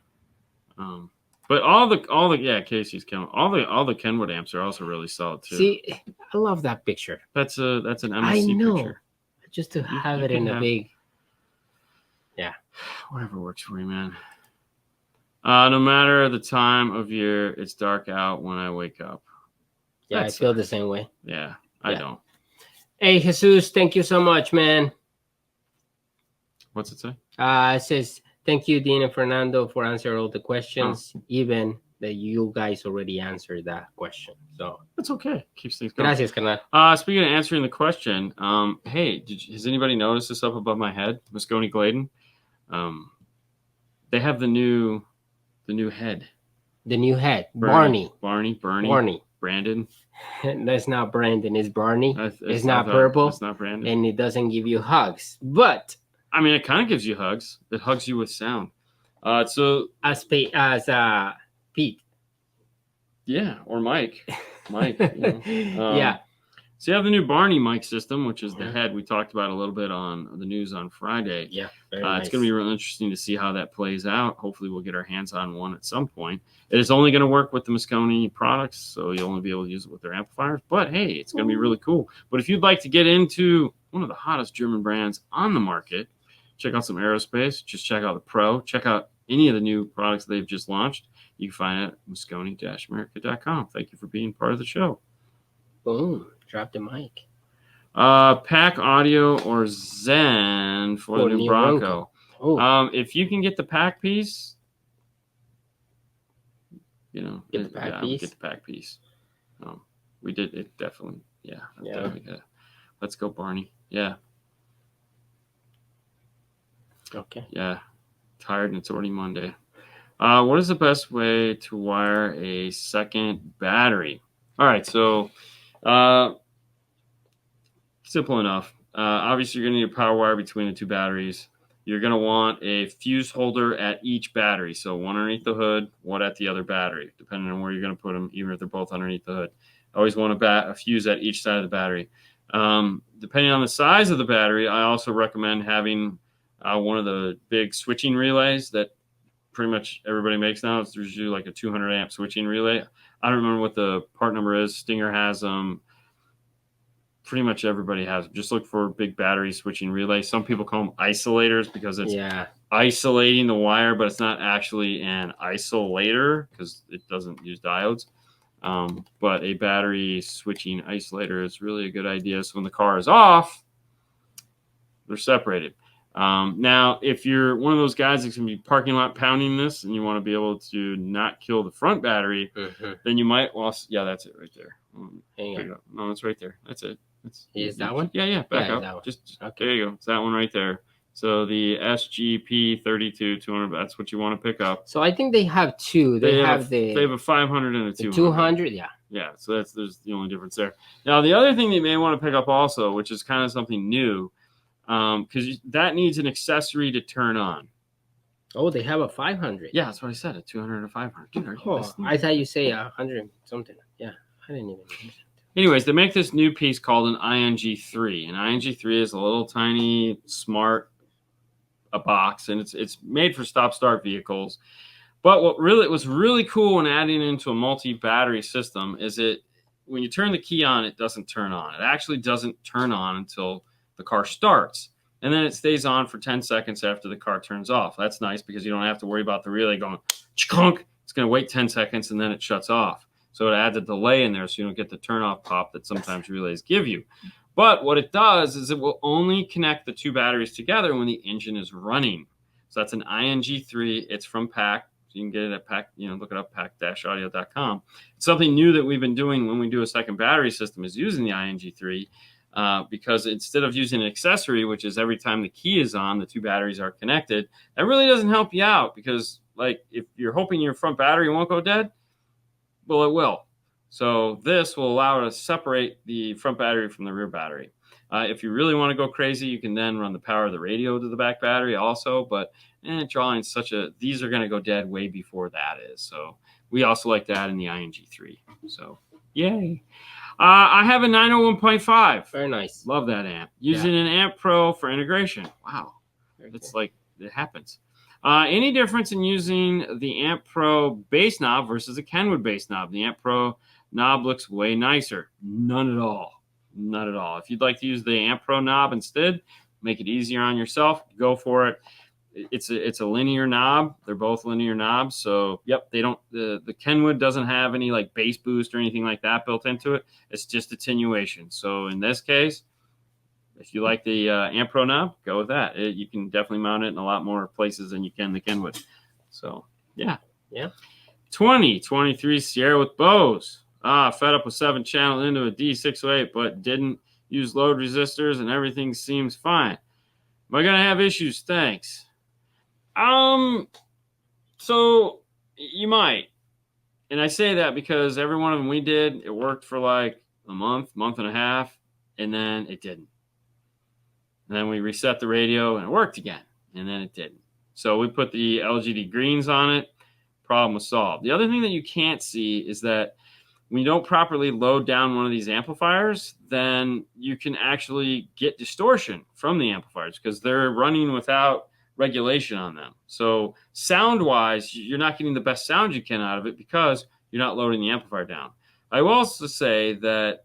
But all the KAC's Kenwood, all the Kenwood amps are also really solid too. See, I love that picture. That's an MSC picture. Just to have it in a big. Yeah. Whatever works for you, man. No matter the time of year, it's dark out when I wake up. Yeah, I feel the same way. Yeah, I don't. Hey, Jesus, thank you so much, man. What's it say? It says, thank you, Dean and Fernando, for answering all the questions, even that you guys already answered that question. So That's okay. Keeps things going. gracias, canal. Speaking of answering the question, hey, has anybody noticed this up above my head? Moscone Gladen. They have the new head. The new head, Barney. Bernie. Brandon. That's not Brandon. It's Barney. It's not I purple. It's not Brandon. And it doesn't give you hugs. But I mean, it kind of gives you hugs. It hugs you with sound. So as Pete. Yeah, or Mike. Yeah. So you have the new Barney mic system, which is the head we talked about a little bit on the news on Friday. Yeah, nice. It's going to be real interesting to see how that plays out. Hopefully we'll get our hands on one at some point. It is only going to work with the Moscone products, so you'll only be able to use it with their amplifiers. But hey, it's going to be really cool. But if you'd like to get into one of the hottest German brands on the market, check out some aerospace, just check out the Pro, check out any of the new products they've just launched. You can find it at moscone-america.com. Thank you for being part of the show. Boom. Drop the mic. Pack Audio or Zen for the new Bronco. If you can get the pack piece, get the pack piece. We did it definitely. Yeah. Definitely let's go, Barney. Yeah. Okay. Yeah. Tired and it's already Monday. What is the best way to wire a second battery? All right, so simple enough. Obviously, you're going to need a power wire between the two batteries. You're going to want a fuse holder at each battery. So one underneath the hood, one at the other battery, depending on where you're going to put them, even if they're both underneath the hood. Always want a fuse at each side of the battery. Depending on the size of the battery, I also recommend having one of the big switching relays that pretty much everybody makes now. It's usually like a 200 amp switching relay. I don't remember what the part number is. Stinger has them. Pretty much everybody has them. Just look for big battery switching relay. Some people call them isolators because it's isolating the wire, but it's not actually an isolator because it doesn't use diodes. But a battery switching isolator is really a good idea. So when the car is off, they're separated. Now, if you're one of those guys that's going to be parking lot pounding this and you want to be able to not kill the front battery, then you might that's it right there. Hang on. No, it's right there. That's it. Is that one? Yeah, back up. Just okay. There you go. It's that one right there. So the SGP 32-200, that's what you want to pick up. So I think they have two. They have a 500 and a 200. 200, yeah. Yeah, so there's the only difference there. Now, the other thing that you may want to pick up also, which is kind of something new, because that needs an accessory to turn on. Oh, they have a 500. Yeah, that's what I said, a 200 and a 500. Dude, I thought you say 100 something. Yeah, I didn't even know. Anyways, they make this new piece called an ING3. An ING3 is a little tiny, smart box, and it's made for stop-start vehicles. But what was really cool when adding it into a multi-battery system is when you turn the key on, it doesn't turn on. It actually doesn't turn on until the car starts. And then it stays on for 10 seconds after the car turns off. That's nice because you don't have to worry about the relay going chunk. It's going to wait 10 seconds and then it shuts off. So it adds a delay in there so you don't get the turn-off pop that sometimes relays give you. But what it does is it will only connect the two batteries together when the engine is running. So that's an ING3. It's from PAC. So you can get it at PAC, look it up, pac-audio.com. It's something new that we've been doing when we do a second battery system is using the ING3 because instead of using an accessory, which is every time the key is on, the two batteries are connected, that really doesn't help you out because, if you're hoping your front battery won't go dead, well, it will. So this will allow it to separate the front battery from the rear battery. If you really want to go crazy, you can then run the power of the radio to the back battery also. But drawing these are going to go dead way before that is. So we also like that in the ING3. So yay. I have a 901.5. Very nice. Love that amp. Using an Amp Pro for integration. Wow. It's like it happens. Any difference in using the Amp Pro bass knob versus a Kenwood bass knob? The Amp Pro knob looks way nicer. None at all. Not at all. If you'd like to use the Amp Pro knob instead, make it easier on yourself, go for it. It's a linear knob. They're both linear knobs. So, they don't the Kenwood doesn't have any like bass boost or anything like that built into it. It's just attenuation. So in this case, if you like the Amp Pro knob, go with that. You can definitely mount it in a lot more places than you can the Kenwood. So, yeah. 2023 Sierra with Bose. Fed up with 7-channel into a D608, but didn't use load resistors and everything seems fine. Am I going to have issues? Thanks. So you might. And I say that because every one of them we did, it worked for like a month and a half, and then it didn't. And then we reset the radio and it worked again, and then it didn't. So we put the LGD greens on it. Problem was solved. The other thing that you can't see is that when you don't properly load down one of these amplifiers, then you can actually get distortion from the amplifiers because they're running without regulation on them. So sound-wise, you're not getting the best sound you can out of it because you're not loading the amplifier down. I will also say that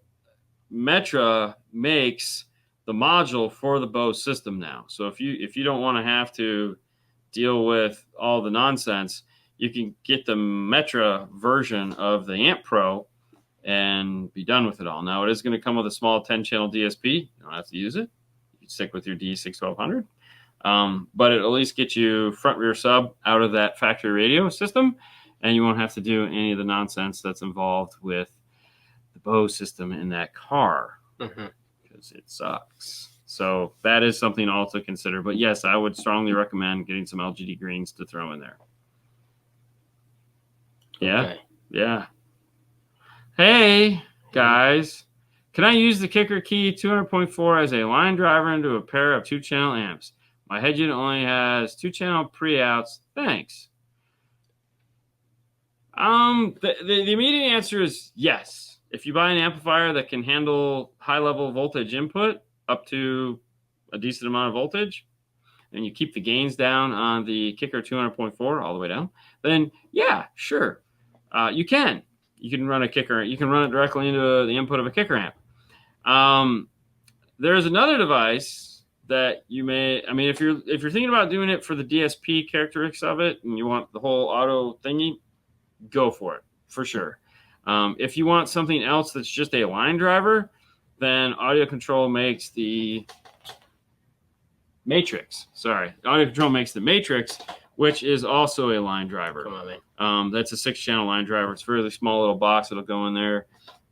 Metra makes the module for the Bose system now. So if you don't want to have to deal with all the nonsense, you can get the Metra version of the Amp Pro and be done with it all. Now, it is going to come with a small 10-channel DSP. You don't have to use it. You can stick with your D61200. But it'll at least get you front-rear sub out of that factory radio system, and you won't have to do any of the nonsense that's involved with the Bose system in that car because it sucks. So that is something to also consider. But yes, I would strongly recommend getting some LGD greens to throw in there. Yeah. Okay. Yeah. Hey, guys. Can I use the Kicker Key 200.4 as a line driver into a pair of 2-channel amps? My head unit only has 2-channel pre-outs. Thanks. The immediate answer is yes. If you buy an amplifier that can handle high-level voltage input up to a decent amount of voltage, and you keep the gains down on the Kicker 200.4 all the way down, then yeah, sure. You can run a Kicker. You can run it directly into the input of a Kicker amp. There's another device that you may. I mean, if you're thinking about doing it for the DSP characteristics of it, and you want the whole auto thingy, go for it for sure. If you want something else that's just a line driver, then Audio Control makes the Matrix. Sorry, Audio Control makes the Matrix, which is also a line driver. Come on, man. That's a 6-channel line driver. It's a really small little box that'll go in there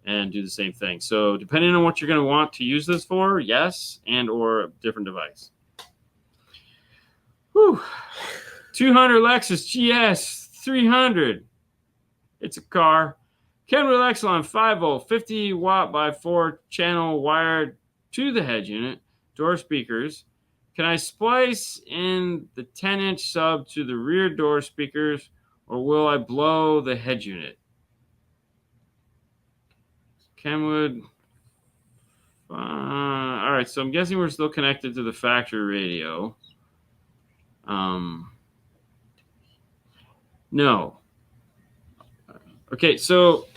and do the same thing. So depending on what you're going to want to use this for, yes, and or a different device. Whew. 200 Lexus GS 300. It's a car. Kenwood Exelon 5-volt, 50 watt by 4-channel wired to the head unit, door speakers. Can I splice in the 10-inch sub to the rear door speakers, or will I blow the head unit? Kenwood. All right, so I'm guessing we're still connected to the factory radio. No. Okay, so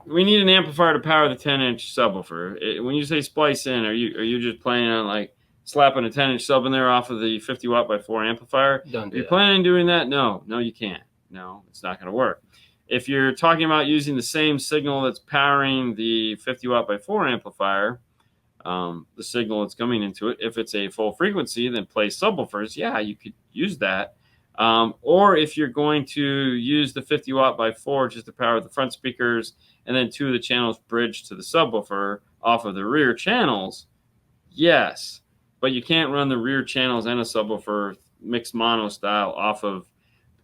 we need an amplifier to power the 10-inch subwoofer. When you say splice in, are you just planning on like slapping a 10-inch sub in there off of the 50 watt by 4 amplifier? Don't do Are you that. planning on doing that? No, you can't. No, it's not going to work. If you're talking about using the same signal that's powering the 50 watt by 4 amplifier, the signal that's coming into it, if it's a full frequency, then play subwoofers. Yeah, you could use that. Or if you're going to use the 50 watt by 4 just to power the front speakers and then 2 of the channels bridged to the subwoofer off of the rear channels, yes. But you can't run the rear channels and a subwoofer mixed mono style off of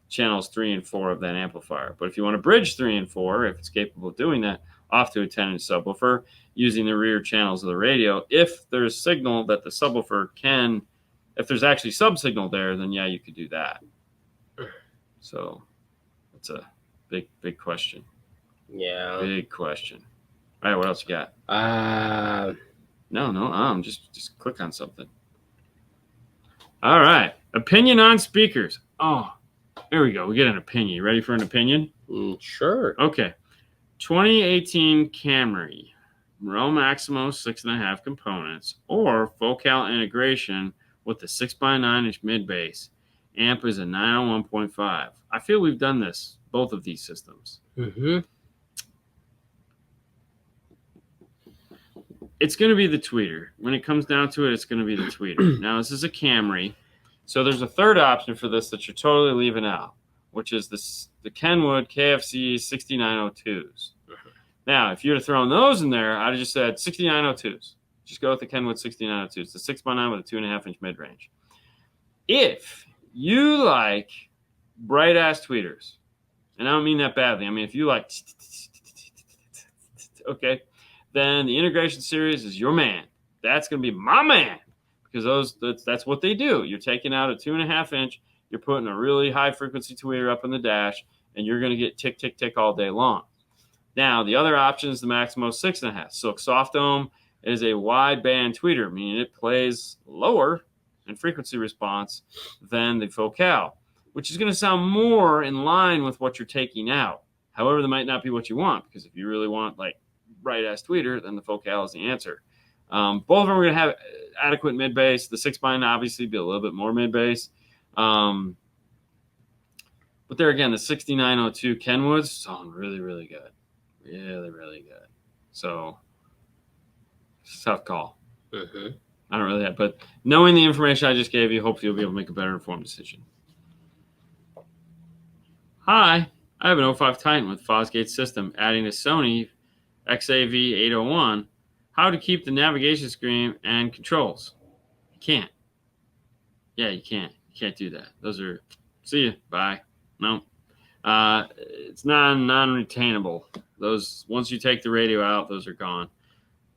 channels 3 and 4 of that amplifier. But if you want to bridge 3 and 4, if it's capable of doing that, off to a 10-inch subwoofer using the rear channels of the radio, if there's signal that the subwoofer can, if there's actually sub-signal there, then yeah, you could do that. So it's a big question. Yeah. Big question. All right, what else you got? No, just click on something. All right, opinion on speakers. Oh, there we go. We get an opinion. You ready for an opinion? Sure. Okay. 2018 Camry, Rho Maximo 6.5 components, or Focal integration with the 6x9-inch mid bass. Amp is a 901.5. I feel we've done this, both of these systems. It's going to be the tweeter. When it comes down to it, it's going to be the tweeter. Now, this is a Camry, so there's a third option for this that you're totally leaving out. which is the Kenwood KFC 6902s. Now, if you'd have thrown those in there, I'd have just said 6902s. Just go with the Kenwood 6902s. The 6x9 with a 2.5-inch mid-range. If you like bright-ass tweeters, and I don't mean that badly. I mean, if you like, okay, then the integration series is your man. That's going to be my man, because that's what they do. You're taking out a 2.5-inch, you're putting a really high-frequency tweeter up in the dash, and you're going to get tick, tick, tick all day long. Now, the other option is the Maximo 6.5. Silk Soft Dome is a wide-band tweeter, meaning it plays lower in frequency response than the Focal, which is going to sound more in line with what you're taking out. However, that might not be what you want, because if you really want like bright-ass tweeter, then the Focal is the answer. Both of them are going to have adequate mid-bass. The 6x9 obviously be a little bit more mid-bass. But there again, the 6902 Kenwoods sound really, really good. Really, really good. So, it's a tough call. Mm-hmm. I don't really have, but knowing the information I just gave you, hopefully you'll be able to make a better informed decision. Hi, I have an 05 Titan with Fosgate system, adding a Sony XAV801. How to keep the navigation screen and controls? You can't. Yeah, you can't. You can't do that. Those are, see you, bye. No. It's non-retainable. Those, once you take the radio out, those are gone.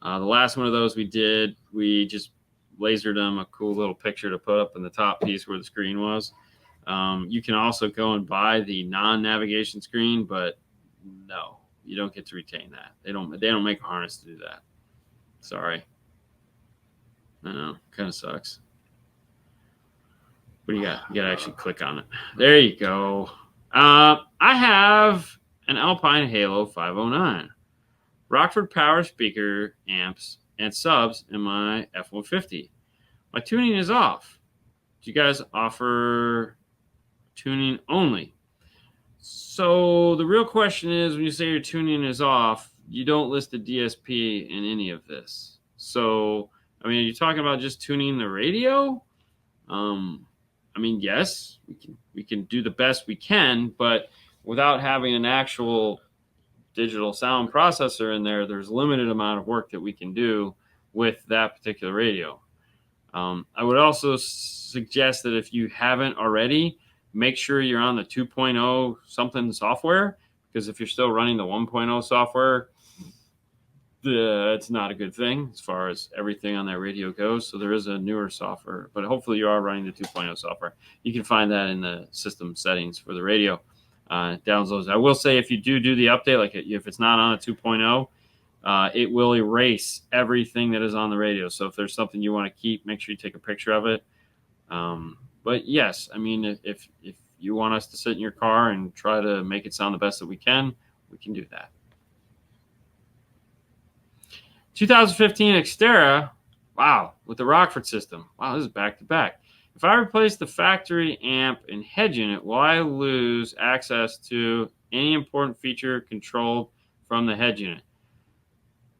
The last one of those we did, we just lasered them a cool little picture to put up in the top piece where the screen was. You can also go and buy the non-navigation screen, but no, you don't get to retain that. They don't make a harness to do that. Sorry. I know, kind of sucks. What do you got? You got to actually click on it. There you go. I have an Alpine Halo 509, Rockford Power speaker amps and subs in my F-150. My tuning is off. Do you guys offer tuning only? So the real question is, when you say your tuning is off, you don't list the DSP in any of this. So, I mean, are you talking about just tuning the radio? I mean, yes, we can do the best we can, but without having an actual digital sound processor in there, there's a limited amount of work that we can do with that particular radio. I would also suggest that if you haven't already, make sure you're on the 2.0 something software, because if you're still running the 1.0 software, it's not a good thing as far as everything on that radio goes. So there is a newer software, but hopefully you are running the 2.0 software. You can find that in the system settings for the radio. Downloads. I will say, if you do the update, like if it's not on a 2.0, it will erase everything that is on the radio. So if there's something you want to keep, make sure you take a picture of it. But yes, I mean, if you want us to sit in your car and try to make it sound the best that we can do that. 2015 Xterra, wow, with the Rockford system. Wow, this is back to back. If I replace the factory amp and head unit, will I lose access to any important feature controlled from the head unit?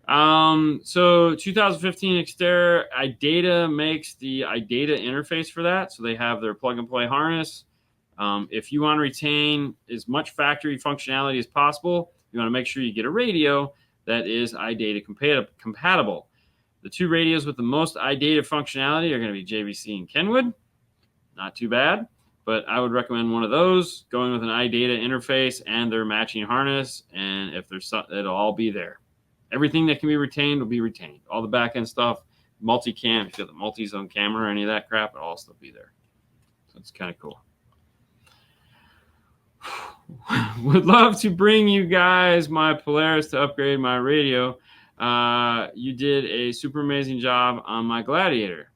So 2015 Xterra, iData makes the iData interface for that. So they have their plug and play harness. If you want to retain as much factory functionality as possible, you want to make sure you get a radio that is iData compatible. The two radios with the most iData functionality are going to be JVC and Kenwood. Not too bad, but I would recommend one of those, going with an iData interface and their matching harness. And if there's something, it'll all be there. Everything that can be retained will be retained. All the back end stuff, multicam, if you have the multi-zone camera or any of that crap, it'll all still be there. So it's kind of cool. Would love to bring you guys my Polaris to upgrade my radio. You did a super amazing job on my Gladiator.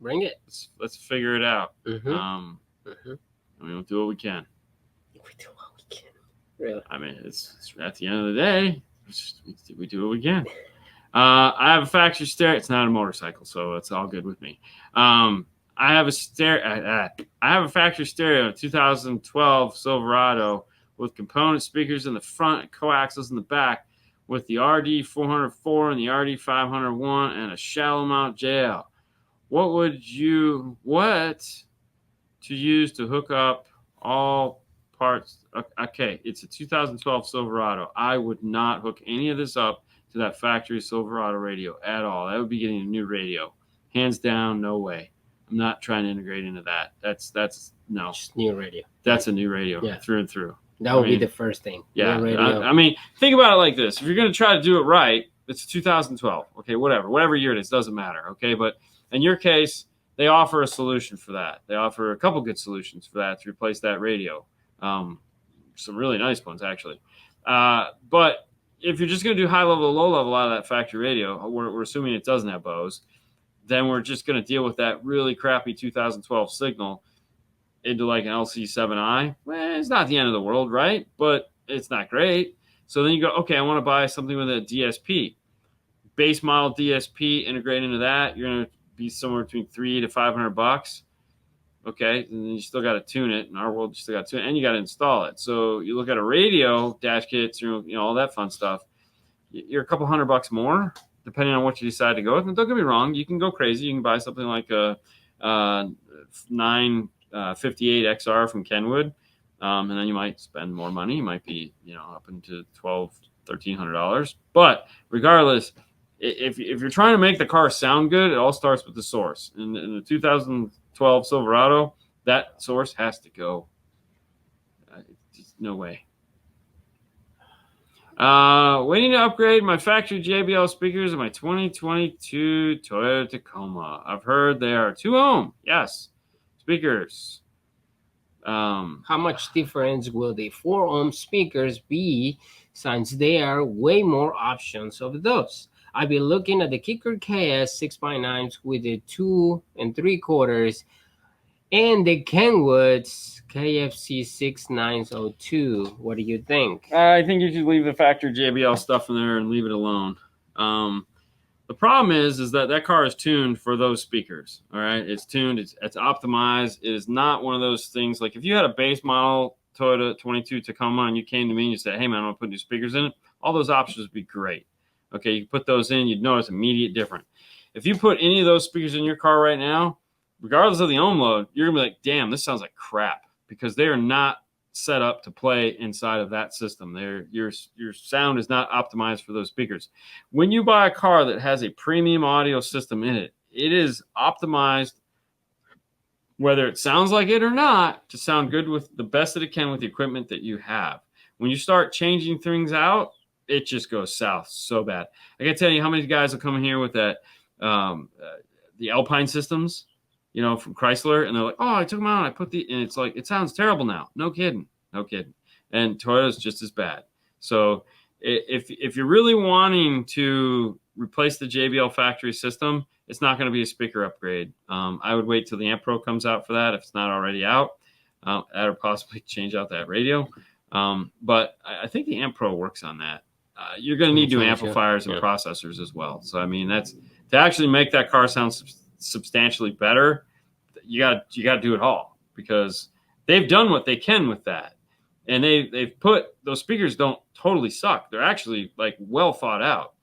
Bring it. Let's figure it out. Mm-hmm. We'll do what we can. We do what we can. Really? I mean, it's at the end of the day, we do what we can. I have a factory stereo. It's not a motorcycle, so it's all good with me. I have a factory stereo, 2012 Silverado, with component speakers in the front and coaxials in the back, with the RD404 and the RD501 and a shallow mount JL. What to use to hook up all parts. Okay, it's a 2012 Silverado. I would not hook any of this up to that factory Silverado radio at all. That would be getting a new radio. Hands down, no way. I'm not trying to integrate into that. That's no. Just new radio. That's a new radio through and through. That would be the first thing. Yeah. New radio. I mean, think about it like this. If you're going to try to do it right, it's 2012. Okay, whatever year it is, doesn't matter. Okay, but in your case, they offer a solution for that. They offer a couple good solutions for that to replace that radio. Some really nice ones, actually. But if you're just going to do high level, low level out of that factory radio, we're assuming it doesn't have Bose, then we're just going to deal with that really crappy 2012 signal into like an LC7i. Well, it's not the end of the world, right? But it's not great. So then you go, okay, I want to buy something with a DSP. Base model DSP, integrate into that. You're going to be somewhere between $300 to $500. Okay, and then you still got to tune it. In our world, you still got to tune it, and you got to install it. So you look at a radio, dash kits, all that fun stuff. You're a couple $100 more, depending on what you decide to go with. And don't get me wrong, you can go crazy. You can buy something like a 958 XR from Kenwood, and then you might spend more money. You might be, up into $1,300. But regardless, if you're trying to make the car sound good, it all starts with the source. In the 2012 Silverado, that source has to go. No way. Waiting to upgrade my factory JBL speakers in my 2022 Toyota Tacoma. I've heard they are 2 ohm. Yes. Speakers. How much difference will the 4 ohm speakers be since there are way more options of those? I've been looking at the Kicker KS 6x9s with the 2 3/4 and the Kenwood's KFC 6902. What do you think? I think you should leave the factory JBL stuff in there and leave it alone. The problem is that car is tuned for those speakers. All right, it's tuned. It's optimized. It is not one of those things like if you had a base model Toyota 22 Tacoma and you came to me and you said, "Hey man, I want to put new speakers in it." All those options would be great. Okay, you put those in, you'd notice immediate difference. If you put any of those speakers in your car right now, regardless of the ohm load, you're gonna be like, "Damn, this sounds like crap," because they are not set up to play inside of that system. Your sound is not optimized for those speakers. When you buy a car that has a premium audio system in it, it is optimized, whether it sounds like it or not, to sound good with the best that it can with the equipment that you have. When you start changing things out, it just goes south so bad. I can tell you how many guys will come in here with that the Alpine systems, from Chrysler, and they're like, "Oh, I took them out, and I put and it's like it sounds terrible now." No kidding. And Toyota's just as bad. So if you're really wanting to replace the JBL factory system, it's not going to be a speaker upgrade. I would wait till the Amp Pro comes out for that if it's not already out. That or possibly change out that radio. But I think the Amp Pro works on that. You're going to need new amplifiers and processors as well. So I mean, that's to actually make that car sound substantially better. You got to do it all because they've done what they can with that, and they've put those speakers don't totally suck. They're actually like well thought out.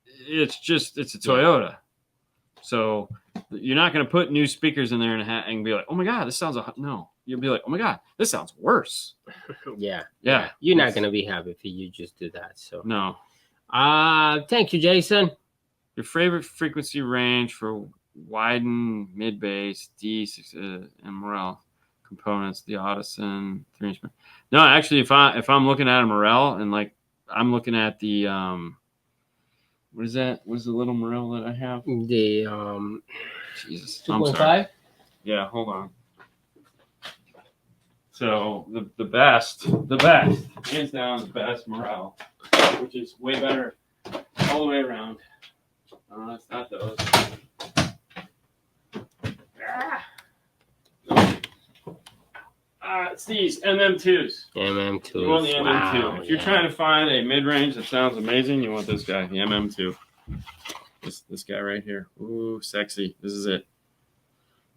It's a Toyota, so you're not going to put new speakers in there and be like, "Oh my god, this sounds no." You'll be like, "Oh my god, this sounds worse." Yeah. You're not going to be happy if you just do that. So no. Thank you, Jason. Your favorite frequency range for widen, mid bass, D, and Morel components, the Audison 3-inch. No, actually, if I'm looking at a Morel and like I'm looking at the what is that? What is the little Morel that I have? The Jesus, 2.5. Yeah, hold on. So the best, hands down, the best Morel, which is way better all the way around. It's not those. It's these MM2s. MM2. You want the MM2. Wow, if you're trying to find a mid-range that sounds amazing, you want this guy, the MM2. This guy right here. Ooh, sexy. This is it.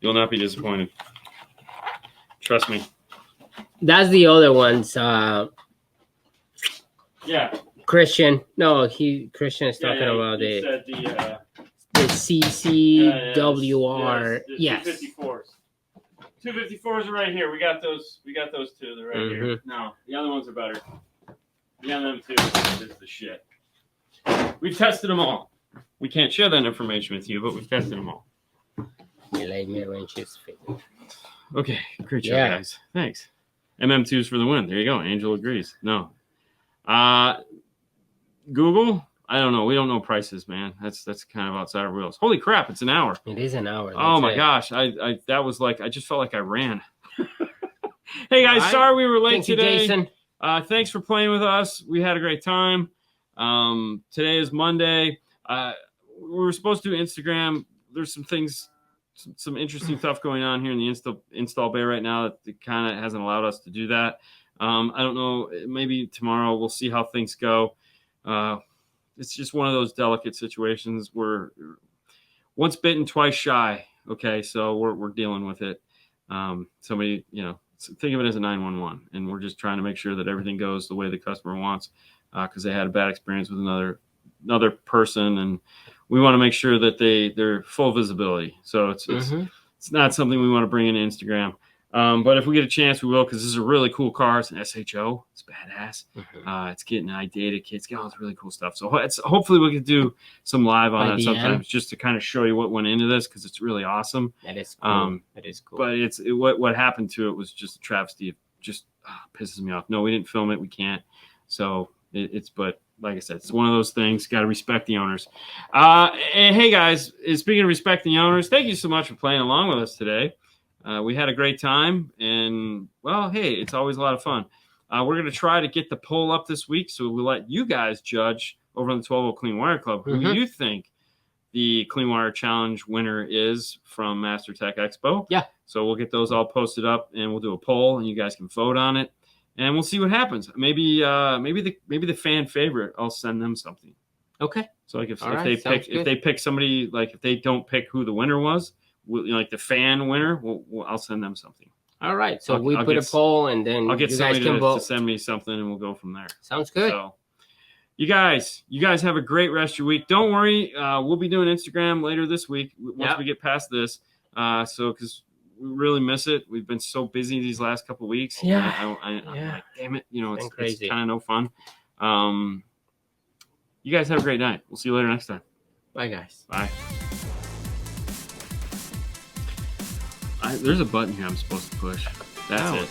You'll not be disappointed. Trust me. That's the other ones. Yeah. Christian. No, Christian is talking about the CCWR. The Yes. 254s. 254s are right here. We got those. We got those two. They're right here. No, the other ones are better. Yeah, them too. This is the shit. We've tested them all. We can't share that information with you, but we've tested them all. Okay, great job, guys. Thanks. MM2s for the win. There you go. Angel agrees. No. Google? I don't know. We don't know prices, man. That's kind of outside our wheels. Holy crap, it's an hour. It is an hour. Oh my gosh. I that was like I just felt like I ran. Hey guys, sorry we were late today. Jason. Thanks for playing with us. We had a great time. Today is Monday. We were supposed to do Instagram. There's some things, some interesting stuff going on here in the install bay right now that it kind of hasn't allowed us to do that. I don't know. Maybe tomorrow we'll see how things go. It's just one of those delicate situations where once bitten, twice shy. Okay, so we're dealing with it. Somebody, think of it as a 911, and we're just trying to make sure that everything goes the way the customer wants, because they had a bad experience with another person, and we want to make sure that they're full visibility. So it's not something we want to bring into Instagram. But if we get a chance, we will, because this is a really cool car. It's an SHO. It's badass. It's getting iData kits, getting all this really cool stuff. So hopefully we can do some live on that sometimes, just to kind of show you what went into this, because it's really awesome. That is cool. That is cool. But what happened to it was just a travesty. It just pisses me off. No, we didn't film it. We can't. So but like I said, it's one of those things. Got to respect the owners. And hey guys, speaking of respecting the owners, thank you so much for playing along with us today. We had a great time, and well, hey, it's always a lot of fun. We're going to try to get the poll up this week, so we'll let you guys judge over on the 12 Clean Wire Club who you think the Clean Wire Challenge winner is from Master Tech Expo. Yeah. So we'll get those all posted up, and we'll do a poll, and you guys can vote on it, and we'll see what happens. Maybe the fan favorite, I'll send them something. Okay. So like if they pick somebody, like if they don't pick who the winner was, like the fan winner, I'll send them something. All right. So we put a poll, and then I'll get you guys somebody can vote. to send me something, and we'll go from there. Sounds good. So you guys have a great rest of your week. Don't worry. We'll be doing Instagram later this week once we get past this. So because we really miss it. We've been so busy these last couple of weeks. Yeah. I'm like, damn it. It's crazy. kind of no fun. You guys have a great night. We'll see you later next time. Bye, guys. Bye. There's a button here I'm supposed to push. That's it.